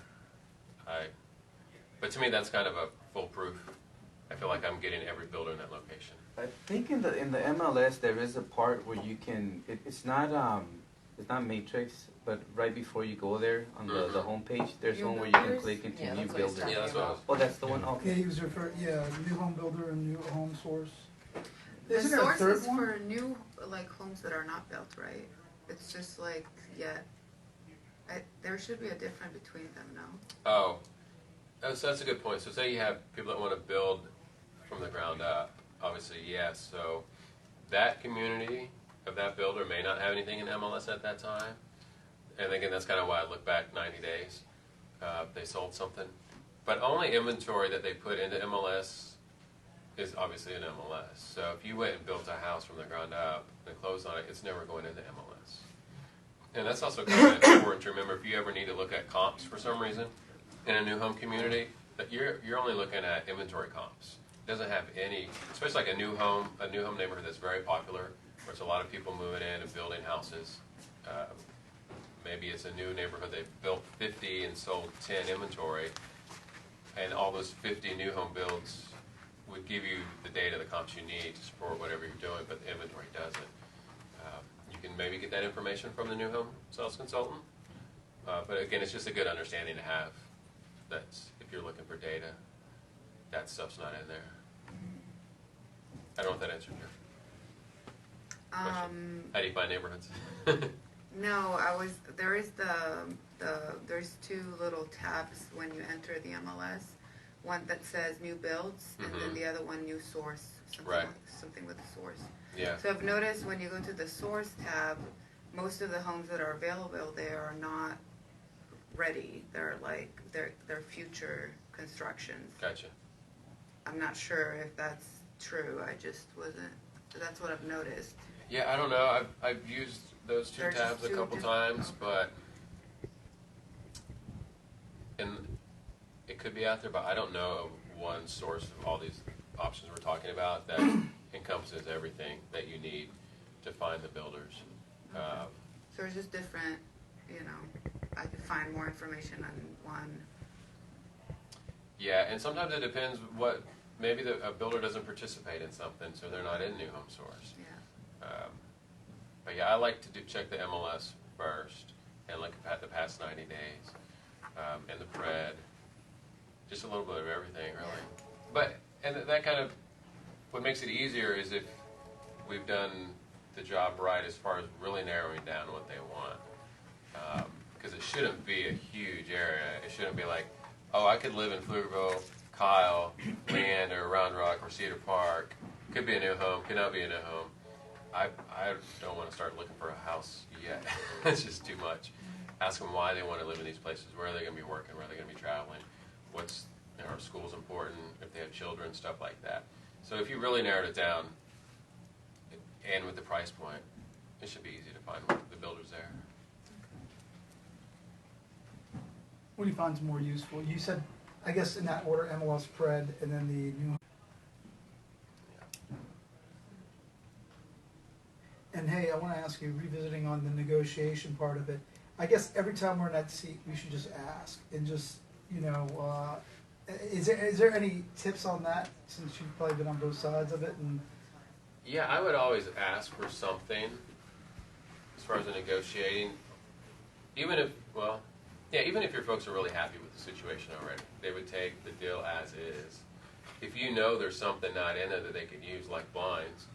But to me, that's kind of a foolproof. I feel like I'm getting every builder in that location. I think in the MLS there is a part where you can. It's not matrix, but right before you go there on the homepage, there's New one where you can builders? click into Yeah, new that's what I was builder. talking Yeah, that's what I was. Oh, that's the one. Okay. Yeah, he was referring. Yeah, new home builder and new home source. The Isn't there a source third is one? for new homes that are not built, right? It's just there should be a difference between them, no? Oh, so that's a good point. So say you have people that want to build from the ground up. Obviously, yes. So that community of that builder may not have anything in MLS at that time. And again, that's kind of why I look back 90 days. They sold something. But only inventory that they put into MLS is obviously in MLS. So if you went and built a house from the ground up and closed on it, it's never going into MLS. And that's also kind of important to remember if you ever need to look at comps for some reason in a new home community, that you're only looking at inventory comps. It doesn't have any, especially like a new home neighborhood that's very popular, where it's a lot of people moving in and building houses. Maybe it's a new neighborhood, they've built 50 and sold 10 inventory, and all those 50 new home builds would give you the data, the comps you need to support whatever you're doing, but the inventory doesn't. You can maybe get that information from the new home sales consultant, but again, it's just a good understanding to have. That's if you're looking for data, that stuff's not in there. I don't know if that answered your question. How do you find neighborhoods? No, there's 2 little tabs when you enter the MLS. One that says new builds, and then the other one new source, something with a source. Yeah. So I've noticed when you go to the source tab, most of the homes that are available there are not ready. They're they're future constructions. Gotcha. I'm not sure if that's true. I just wasn't. That's what I've noticed. Yeah, I don't know. I've used those 2 They're just tabs a 2 couple different- times, but and it could be out there, but I don't know of one source of all these options we're talking about that encompasses everything that you need to find the builders. So it's just different. I could find more information on one. Yeah, and sometimes it depends what, maybe a builder doesn't participate in something, so they're not in New Home Source. Yeah. But yeah, I like to check the MLS first and look at the past 90 days and the PRED, just a little bit of everything, really. But and that kind of what makes it easier is if we've done the job right as far as really narrowing down what they want. Because it shouldn't be a huge area. It shouldn't be like, oh, I could live in Pflugerville, Kyle, Leander, or Round Rock, or Cedar Park. Could be a new home, could not be a new home. I don't want to start looking for a house yet. It's just too much. Ask them why they want to live in these places. Where are they going to be working? Where are they going to be traveling? What's, are schools important? If they have children, stuff like that. So if you really narrowed it down, and with the price point, it should be easy to find the builders there. What do you find is more useful? You said, I guess in that order, MLS spread, and then the new. And hey, I want to ask you, revisiting on the negotiation part of it, I guess every time we're in that seat, we should just ask and just, you know, is there any tips on that, since you've probably been on both sides of it? And Yeah, I would always ask for something as far as the negotiating, even if, well, yeah, even if your folks are really happy with the situation already, they would take the deal as is. If you know there's something not in it that they could use, like blinds,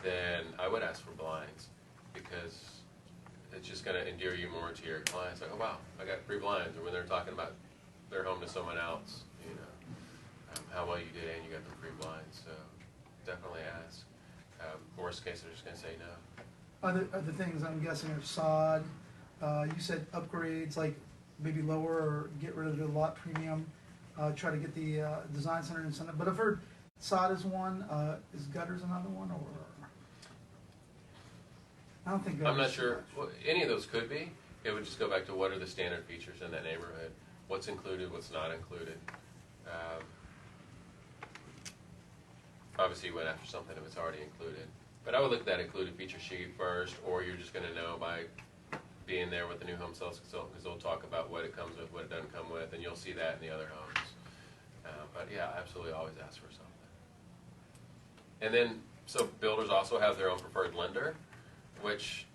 then I would ask for blinds, because it's just going to endear you more to your clients. Like, oh wow, I got free blinds. Or when they're talking about their home to someone else, you know, how well you did and you got them free blinds. So definitely ask. Worst case, they're just going to say no. other things I'm guessing are sod. You said upgrades, like maybe lower or get rid of the lot premium. Try to get the design center incentive. But I've heard sod is one. Is gutters another one, or I don't think. I'm not sure. Well, any of those could be. It would just go back to what are the standard features in that neighborhood, what's included, what's not included. Obviously, you went after something if it's already included. But I would look at that included feature sheet first, or you're just going to know by being there with the new home sales consultant, because they'll talk about what it comes with, what it doesn't come with, and you'll see that in the other homes. But yeah, absolutely always ask for something. And then, so builders also have their own preferred lender, which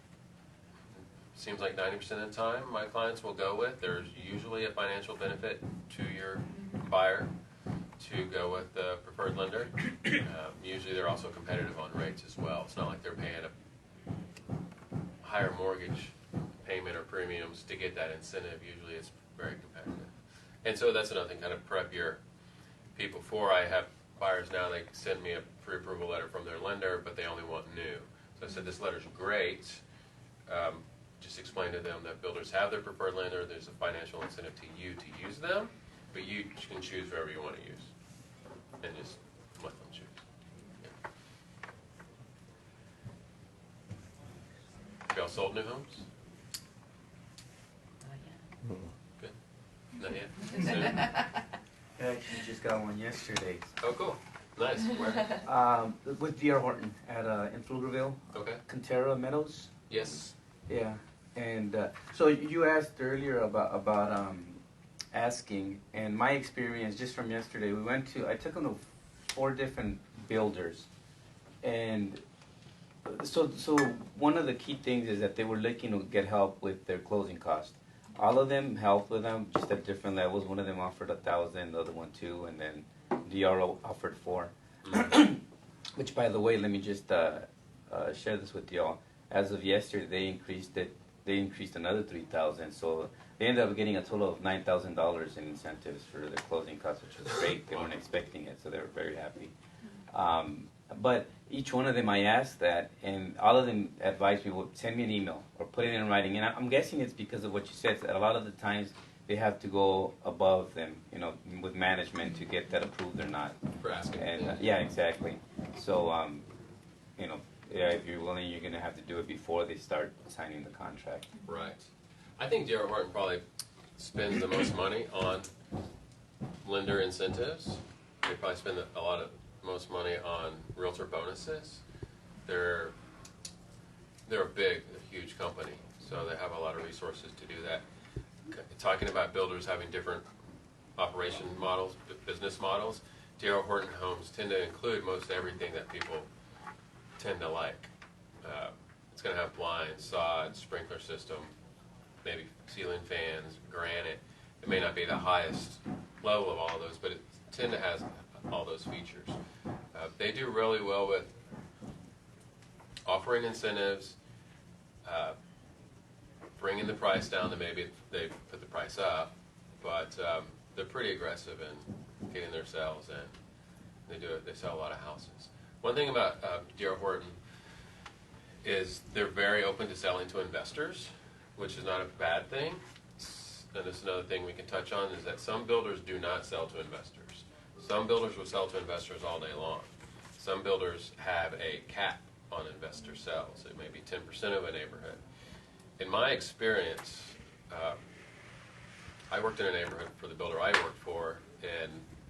seems like 90% of the time my clients will go with. There's usually a financial benefit to your buyer to go with the preferred lender. Usually they're also competitive on rates as well. It's not like they're paying a higher mortgage payment or premiums to get that incentive. Usually it's very competitive. And so that's another thing, kind of prep your people for. I have buyers now, they send me a pre-approval letter from their lender, but they only want new. So I said, this letter's great. Just explain to them that builders have their preferred lender. There's a financial incentive to you to use them, but you can choose whoever you want to use. And just let them choose. Yeah. Y'all sold new homes? Good. Not yet? Soon? I actually just got one yesterday. Oh, cool. Nice. Where? With D.R. Horton at in Pflugerville, Okay. Cantera Meadows. Yes. Yeah, and so you asked earlier about asking, and my experience just from yesterday, I took them to 4 different builders, and so one of the key things is that they were looking to get help with their closing costs. All of them helped with them, just at different levels. One of them offered $1,000, the other one $2,000, and then DRO offered $4,000. Which, by the way, let me just share this with y'all. As of yesterday, they increased it. They increased another $3,000, so they ended up getting a total of $9,000 in incentives for their closing costs, which was great. They weren't expecting it, so they were very happy. But each one of them, I asked that, and all of them advised me, well, send me an email or put it in writing. And I'm guessing it's because of what you said. That a lot of the times they have to go above them, you know, with management to get that approved or not. For asking. And yeah, exactly. So, you know. Yeah, if you're willing, you're going to have to do it before they start signing the contract. Right. I think D.R. Horton probably spends the most money on lender incentives. They probably spend most money on realtor bonuses. They're a huge company, so they have a lot of resources to do that. Talking about builders having different operation models, business models, D.R. Horton homes tend to include most everything that people tend to like. It's going to have blinds, sod, sprinkler system, maybe ceiling fans, granite. It may not be the highest level of all of those, but it tend to have all those features. They do really well with offering incentives, bringing the price down. That maybe they put the price up, but they're pretty aggressive in getting their sales in. They sell a lot of houses. One thing about D.R. Horton is they're very open to selling to investors, which is not a bad thing. And this is another thing we can touch on, is that some builders do not sell to investors. Some builders will sell to investors all day long. Some builders have a cap on investor sales. It may be 10% of a neighborhood. In my experience, I worked in a neighborhood for the builder I worked for in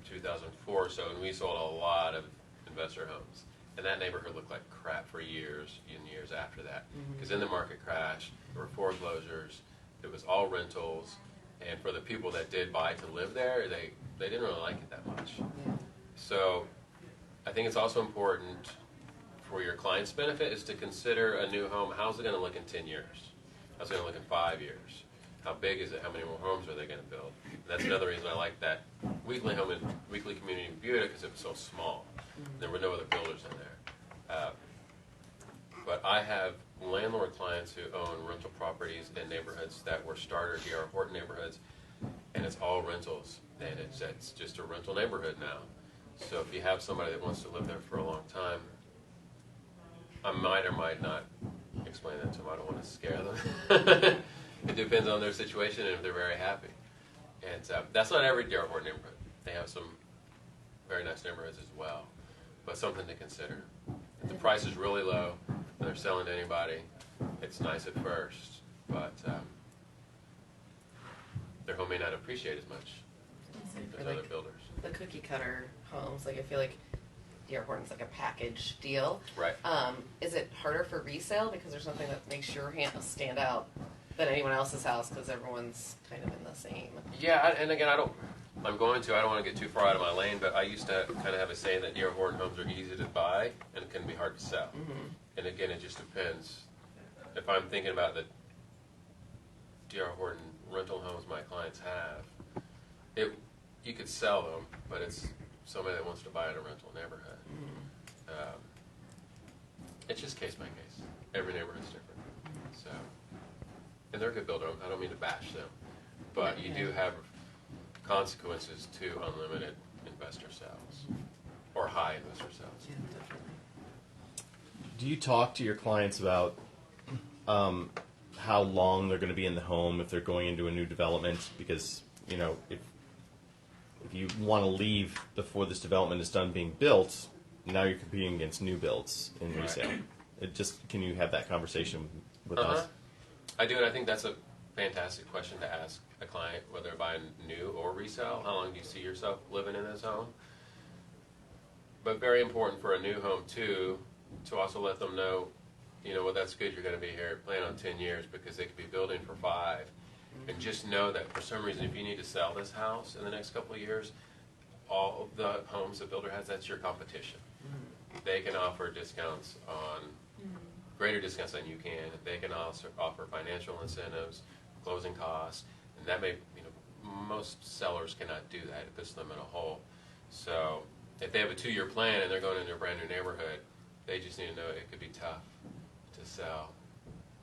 2004, and we sold a lot of investor homes. And that neighborhood looked like crap for years and years after that. Because then the market crashed, there were foreclosures, it was all rentals, and for the people that did buy to live there, they didn't really like it that much. So I think it's also important for your client's benefit is to consider a new home. How's it going to look in 10 years? How's it going to look in 5 years? How big is it? How many more homes are they going to build? And that's another reason I like that weekly community in Buda, because it was so small. There were no other builders in there. But I have landlord clients who own rental properties in neighborhoods that were starter D.R. Horton neighborhoods, and it's all rentals, and it's just a rental neighborhood now. So if you have somebody that wants to live there for a long time, I might or might not explain that to them. I don't want to scare them. It depends on their situation and if they're very happy. And that's not every D.R. Horton neighborhood. They have some very nice neighborhoods as well, but something to consider. If the price is really low and they're selling to anybody, it's nice at first, but their home may not appreciate as much as other builders. The cookie cutter homes, like I feel like D.R. Horton's like a package deal. Right. Is it harder for resale because there's something that makes your house stand out than anyone else's house because everyone's kind of in the same? Yeah, and again, I don't want to get too far out of my lane, but I used to kind of have a saying that D.R. Horton homes are easy to buy and can be hard to sell. And again, it just depends. If I'm thinking about the D.R. Horton rental homes my clients have, you could sell them, but it's somebody that wants to buy in a rental neighborhood. It's just case by case. Every neighborhood's different. So, and they're a good builder. I don't mean to bash them, but you do have consequences to unlimited investor sales or high investor sales. Yeah, definitely. Do you talk to your clients about how long they're going to be in the home if they're going into a new development? Because, you know, if you want to leave before this development is done being built, now you're competing against new builds in resale. Can you have that conversation with us? I do, and I think that's a fantastic question to ask a client, whether they're buying new or resale. How long do you see yourself living in this home? But very important for a new home, too, to also let them know, well, that's good, you're going to be here, plan on 10 years, because they could be building for 5. And just know that for some reason, if you need to sell this house in the next couple of years, all of the homes the builder has, that's your competition. They can offer discounts on, greater discounts than you can. They can also offer financial incentives, closing costs, and that may, most sellers cannot do that. It puts them in a hole. So if they have a 2-year plan and they're going into a brand new neighborhood, they just need to know it could be tough to sell.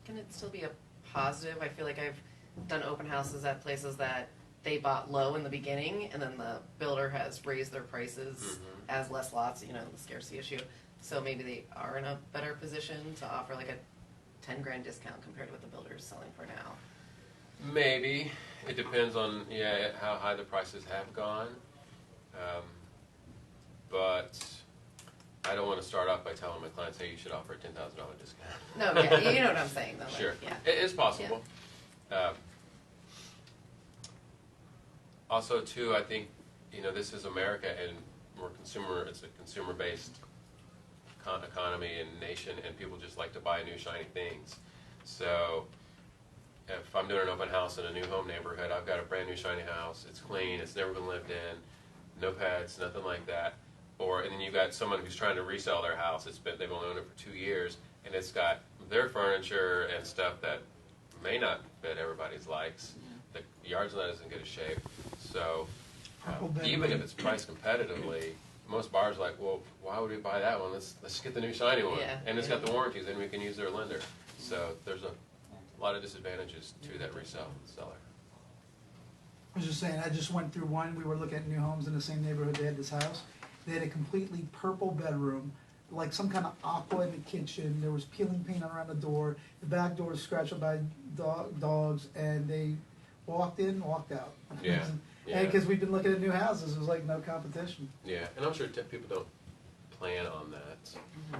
Can it still be a positive? I feel like I've done open houses at places that they bought low in the beginning, and then the builder has raised their prices as less lots, the scarcity issue. So maybe they are in a better position to offer like a $10,000 discount compared to what the builder is selling for now. Maybe. It depends on, how high the prices have gone. But I don't want to start off by telling my clients, hey, you should offer a $10,000 discount. No, yeah, you know what I'm saying, though. Sure. Yeah. It is possible. Also, too, I think, this is America, and it's a consumer-based economy and nation, and people just like to buy new, shiny things. So if I'm doing an open house in a new home neighborhood, I've got a brand new, shiny house. It's clean. It's never been lived in. No pets, nothing like that. And then you've got someone who's trying to resell their house. They've only owned it for 2 years, and it's got their furniture and stuff that may not fit everybody's likes. The yard's not as in good a shape. So even if it's priced competitively, most buyers are like, well, why would we buy that one? Let's get the new shiny one. Yeah. And it's got the warranties, and we can use their lender. So there's a lot of disadvantages to that resale seller. I was just saying, I just went through one, we were looking at new homes in the same neighborhood, they had this house. They had a completely purple bedroom, like some kind of aqua in the kitchen, there was peeling paint around the door, the back door was scratched up by dogs, and they walked in, walked out. Yeah. Yeah. And because we've been looking at new houses, it was like no competition. Yeah, and I'm sure people don't plan on that.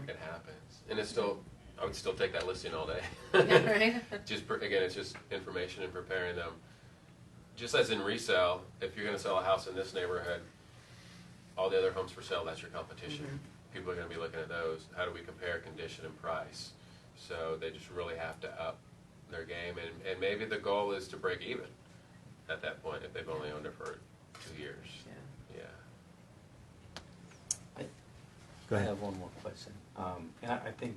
It happens, and it's still. I would still take that listing all day. Yeah, right? Just again, it's just information and preparing them. Just as in resale, if you're going to sell a house in this neighborhood, all the other homes for sale, that's your competition. People are going to be looking at those. How do we compare condition and price? So they just really have to up their game, and maybe the goal is to break even at that point if they've only owned it for 2 years. Yeah. Yeah. I have one more question. And I think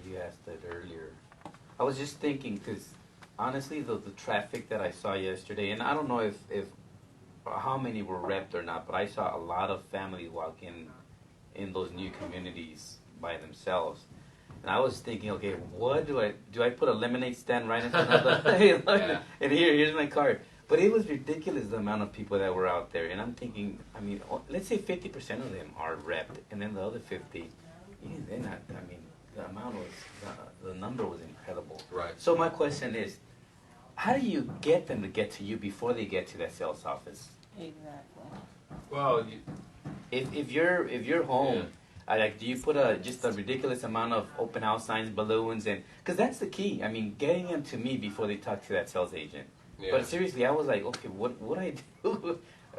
you asked it earlier. I was just thinking, because honestly, the traffic that I saw yesterday, and I don't know if how many were repped or not, but I saw a lot of families walk in those new communities by themselves. And I was thinking, okay, what do I put a lemonade stand right in front of the, Yeah. and here's my card. But it was ridiculous the amount of people that were out there. And I'm thinking, I mean, let's say 50% of them are repped, and then the other 50, they're not, I mean, the amount was, the number was incredible. Right. So my question is, how do you get them to get to you before they get to that sales office? Exactly. Well, If you're home, like, do you put just a ridiculous amount of open house signs, balloons, and because that's the key. I mean, getting them to me before they talk to that sales agent. yeah. But seriously, I was like, okay, what I do?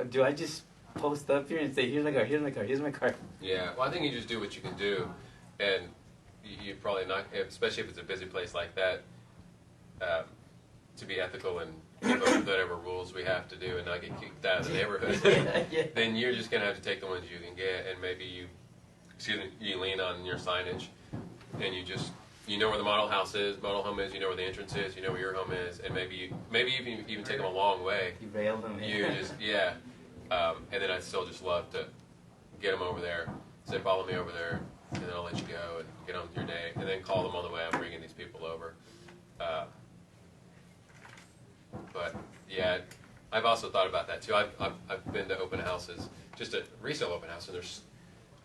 Do I just post up here and say, here's my car, here's my car, here's my car? Yeah, well, I think you just do what you can do, and you probably not, especially if it's a busy place like that, to be ethical and keep up with whatever rules we have to do and not get kicked out of the neighborhood. Yeah. Then you're just gonna have to take the ones you can get, and maybe you lean on your signage, and you know where the model home is, you know where the entrance is, you know where your home is, and maybe even take them a long way. You railed them. And then I'd still just love to get them over there, say follow me over there, and then I'll let you go and get on with your day, and then call them on the way. I'm bringing these people over. But yeah, I've also thought about that too. I've been to open houses, just a resale open house, and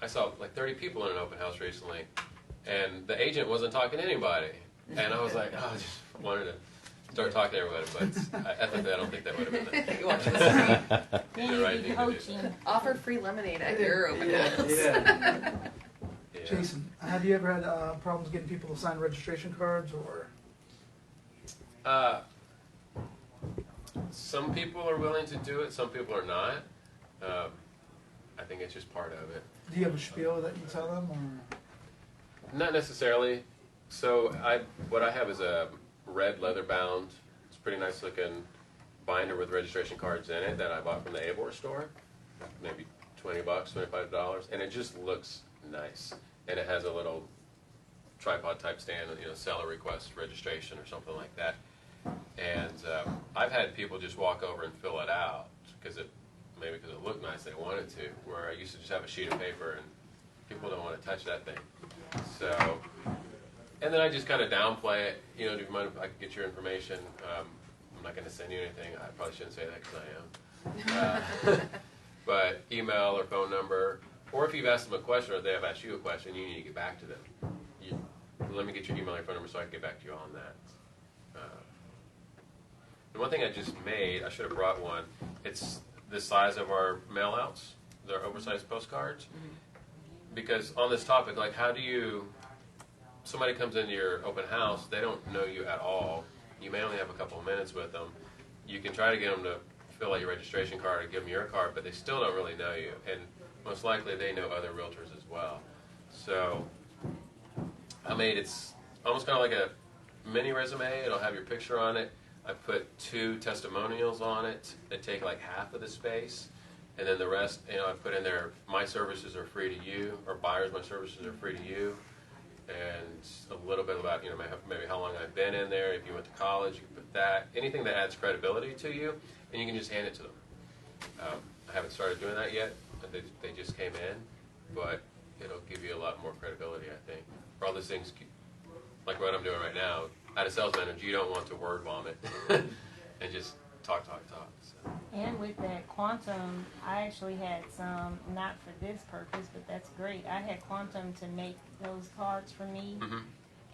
I saw like 30 people in an open house recently, and the agent wasn't talking to anybody, and I was like, I just wanted to start talking to everybody, but ethically, I don't think that would have been You want to the right thing to do. offer free lemonade at your open house. Yeah. Yeah. Jason, have you ever had problems getting people to sign registration cards, or? Some people are willing to do it, some people are not. I think it's just part of it. Do you have a spiel that you tell them, or? Not necessarily. So what I have is a red leather bound, it's a pretty nice looking binder with registration cards in it that I bought from the Abor store, maybe $20, $25, and it just looks nice. And it has a little tripod type stand, seller request registration or something like that. And I've had people just walk over and fill it out maybe because it looked nice, they wanted to, where I used to just have a sheet of paper and people don't want to touch that thing. So, and then I just kind of downplay it. Do you mind if I could get your information? I'm not going to send you anything. I probably shouldn't say that because I am. But email or phone number, or if you've asked them a question or they have asked you a question, you need to get back to them. Let me get your email or phone number so I can get back to you on that. The one thing I just made, I should have brought one. It's the size of our mail-outs, they're oversized postcards. Because on this topic, like somebody comes into your open house, they don't know you at all. You may only have a couple of minutes with them. You can try to get them to fill out your registration card or give them your card, but they still don't really know you. And most likely they know other realtors as well. So it's almost kind of like a mini resume. It'll have your picture on it. I put 2 testimonials on it that take like half of the space, and then the rest, I put in there, my services are free to you, or buyers, my services are free to you, and a little bit about, maybe how long I've been in there. If you went to college, you can put that. Anything that adds credibility to you, and you can just hand it to them. I haven't started doing that yet. that they just came in, but it'll give you a lot more credibility, I think. For all these things, like what I'm doing right now, as a sales manager, you don't want to word vomit and just talk. So. And with that Quantum, I actually had some, not for this purpose, but that's great. I had Quantum to make those cards for me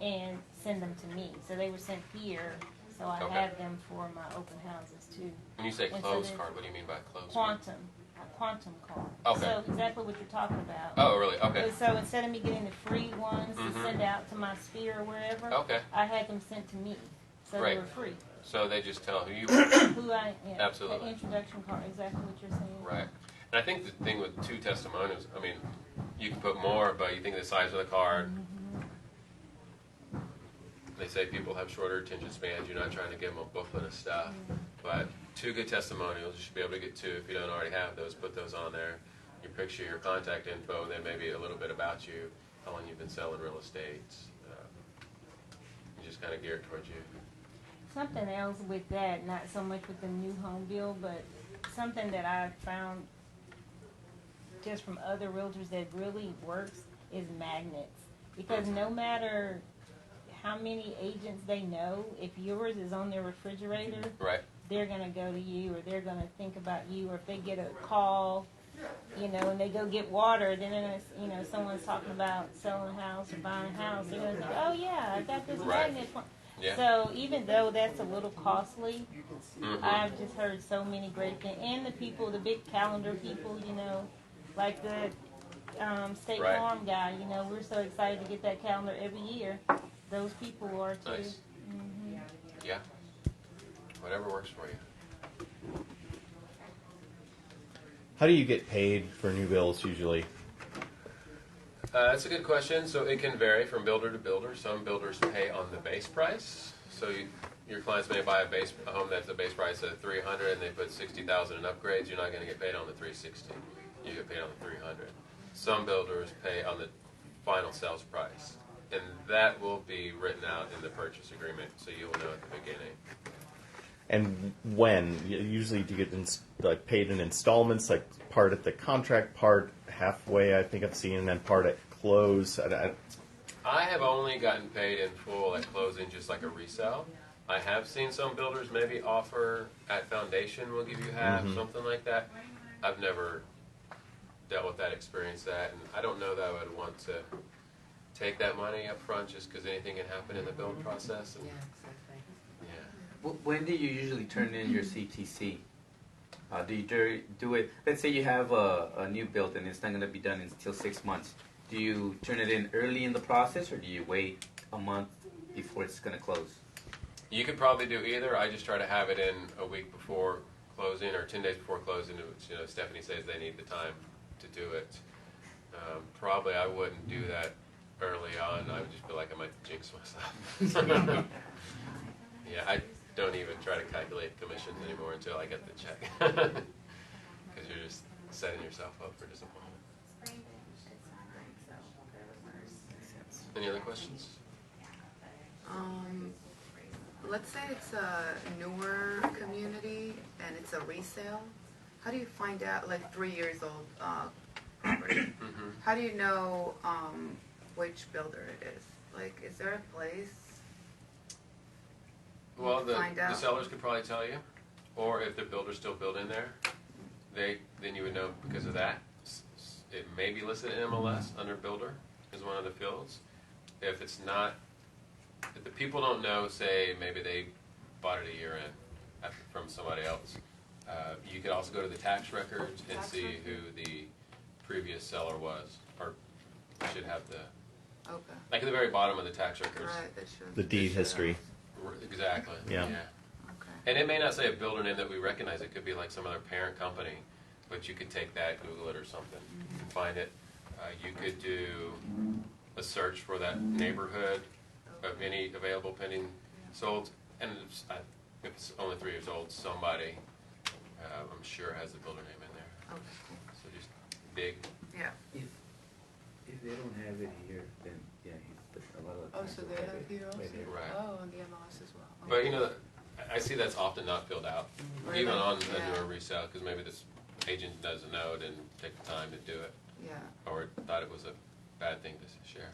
and send them to me. So they were sent here, so I Okay. have them for my open houses too. When you say And so closed then- card, what do you mean by closed? Quantum, a Quantum card. Okay. So exactly what you're talking about. Oh, really? Okay. So instead of me getting the free ones Mhm. to send out to my sphere or wherever, Okay. I had them sent to me. So Right. they were free. So they just tell who you are. Who I am. Absolutely. The introduction card, exactly what you're saying. Right. And I think the thing with 2 testimonials, I mean, you can put more, but you think of the size of the card. They say people have shorter attention spans. You're not trying to give them a booklet of stuff. But 2 good testimonials, you should be able to get 2. If you don't already have those, put those on there. Your picture, your contact info, and then maybe a little bit about you, how long you've been selling real estate. And just kind of gear it towards you. Something else with that, not so much with the new home build, but something that I found just from other realtors that really works is magnets. Because no matter how many agents they know, if yours is on their refrigerator, Right. they're going to go to you, or they're going to think about you, or if they get a call, and they go get water, then they're going to, someone's talking about selling a house or buying a house, they're going to think, oh yeah, I got this Right. magnet. Yeah. So even though that's a little costly, Mhm. I've just heard so many great things. And the people, the big calendar people, like the State Right. Farm guy, we're so excited to get that calendar every year. Those people are too. Nice. Mhm. Yeah. Whatever works for you. How do you get paid for new builds usually? That's a good question. So it can vary from builder to builder. Some builders pay on the base price. So your clients may buy a home that's a base price of $300, and they put $60,000 in upgrades. You're not going to get paid on the $360. You get paid on the $300. Some builders pay on the final sales price, and that will be written out in the purchase agreement, so you'll know at the beginning. And when? Usually do you get paid in installments, like part at the contract, part halfway, I think I've seen, and then part at close? I have only gotten paid in full at closing, just like a resale. I have seen some builders maybe offer at foundation, we'll give you half, something like that. I've never dealt with that, experienced that, and I don't know that I would want to take that money up front just because anything can happen in the build process. And, Yeah, exactly. yeah. When do you usually turn in your CTC? Do you do it? Let's say you have a new build and it's not going to be done until 6 months. Do you turn it in early in the process, or do you wait a month before it's going to close? You could probably do either. I just try to have it in a week before closing or 10 days before closing. Which, Stephanie says they need the time to do it. Probably I wouldn't do that early on. I would just feel like I might jinx myself. Yeah, I don't even try to calculate commissions anymore until I get the check. Because you're just setting yourself up for disappointment. Any other questions? Let's say it's a newer community and it's a resale. How do you find out, like 3 years old property? How do you know which builder it is? Like, is there a place? Well, the Find out. sellers could probably tell you, or if the builder's still building there, then you would know because of that. It may be listed in MLS under builder is one of the fields. If it's not, if the people don't know, say maybe they bought it a year in from somebody else, you could also go to the tax records and see who the previous seller was, or should have the, Okay. like at the very bottom of the tax records. Right, that should. The deed history. Exactly. Yeah. Okay. And it may not say a builder name that we recognize. It could be like some other parent company, but you could take that, Google it or something, and find it. You could do a search for that neighborhood of any available pending sold, and if it's only 3 years old, somebody I'm sure has the builder name in there. Okay. So just dig. Yeah. If they don't have it here, then yeah, but a lot of the Oh, times so they'll they have have it here also? right here. Right. Oh, on the MLS as well. But I see that's often not filled out, Really? even on Yeah. a newer resale, because maybe this agent doesn't know, didn't take the time to do it, Yeah. or thought it was a bad thing to share.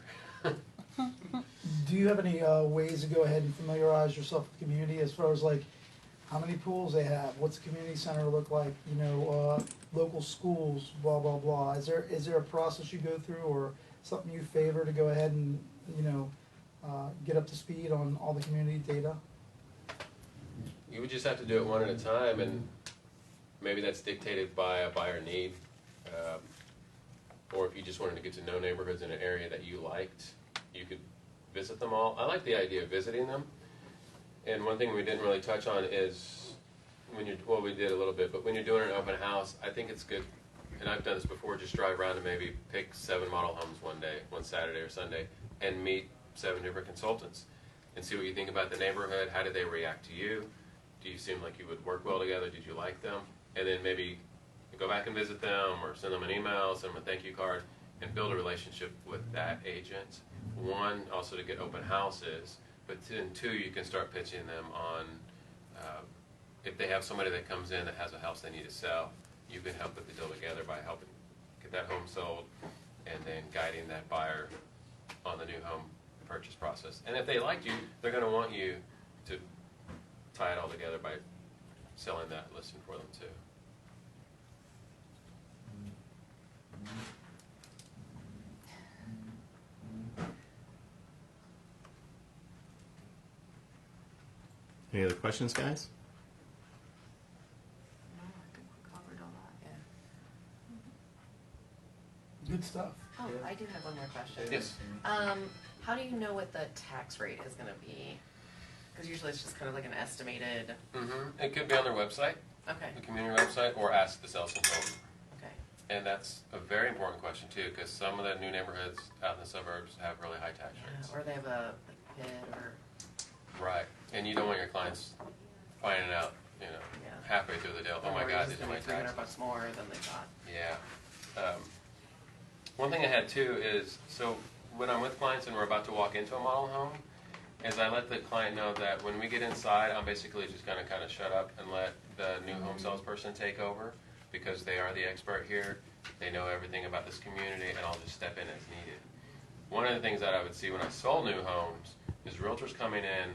Do you have any ways to go ahead and familiarize yourself with the community as far as like how many pools they have, what's the community center look like, you know, local schools, blah blah blah? Is there a process you go through or something you favor to go ahead and, you know, get up to speed on all the community data? You would just have to do it one at a time, and maybe that's dictated by a buyer need, or if you just wanted to get to know neighborhoods in an area that you liked, you could visit them all. I like the idea of visiting them, and one thing we didn't really touch on is when you're, well, we did a little bit, but when you're doing an open house, I think it's good, and I've done this before, just drive around and maybe pick 7 model homes one day, one Saturday or Sunday, and meet 7 different consultants and see what you think about the neighborhood. How did they react to you? Do you seem like you would work well together? Did you like them? And then maybe go back and visit them, or send them an email, send them a thank you card, and build a relationship with that agent. One, also to get open houses, but then 2, you can start pitching them on if they have somebody that comes in that has a house they need to sell, you can help put the deal together by helping get that home sold, and then guiding that buyer on the new home purchase process. And if they like you, they're going to want you to tie it all together by selling that listing for them too. Any other questions, guys? No, I think we covered all that. Yeah. Good stuff. Oh, I do have one more question. Yes. How do you know what the tax rate is going to be? Because usually it's just kind of like an estimated. It could be on their website, Okay. the community website, or ask the sales consultant. Okay. And that's a very important question too, because some of the new neighborhoods out in the suburbs have really high tax rates. Or they have a like, pit or. Right. And you don't want your clients finding out, you know, Yeah. halfway through the deal, oh my or God, it's these are gonna my be $300 taxes. more than they thought. Yeah. One thing I had too is, so when I'm with clients and we're about to walk into a model home, is I let the client know that when we get inside, I'm basically just going to kind of shut up and let the new home salesperson take over, because they are the expert here. They know everything about this community, and I'll just step in as needed. One of the things that I would see when I sold new homes is realtors coming in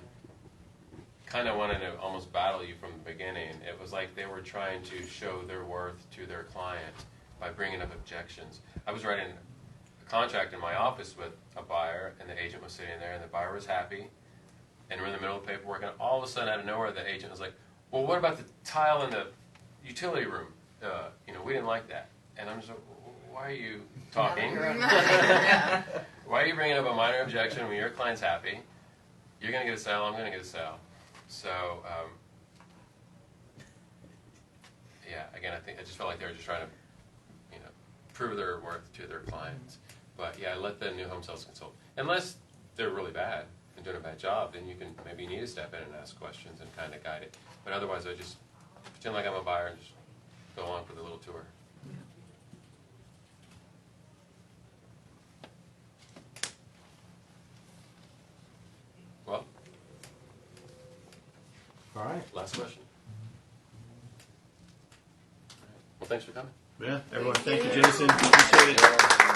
kind of wanting to almost battle you from the beginning. It was like they were trying to show their worth to their client by bringing up objections. I was writing a contract in my office with a buyer, and the agent was sitting there, and the buyer was happy, and we're in the middle of paperwork, and all of a sudden, out of nowhere, the agent was like, well, what about the tile in the utility room? You know, we didn't like that. And I'm just like, why are you talking? Yeah. Why are you bringing up a minor objection when your client's happy? You're going to get a sale, I'm going to get a sale. So, yeah, again, I just felt like they were just trying to, you know, prove their worth to their clients. But yeah, let the new home sales consult. Unless they're really bad and doing a bad job, then you can maybe need to step in and ask questions and kind of guide it. But otherwise, I just pretend like I'm a buyer and just go along for the little tour. Well, All right. last question. Well, thanks for coming. Yeah, everyone, thank you, Jason. Appreciate it.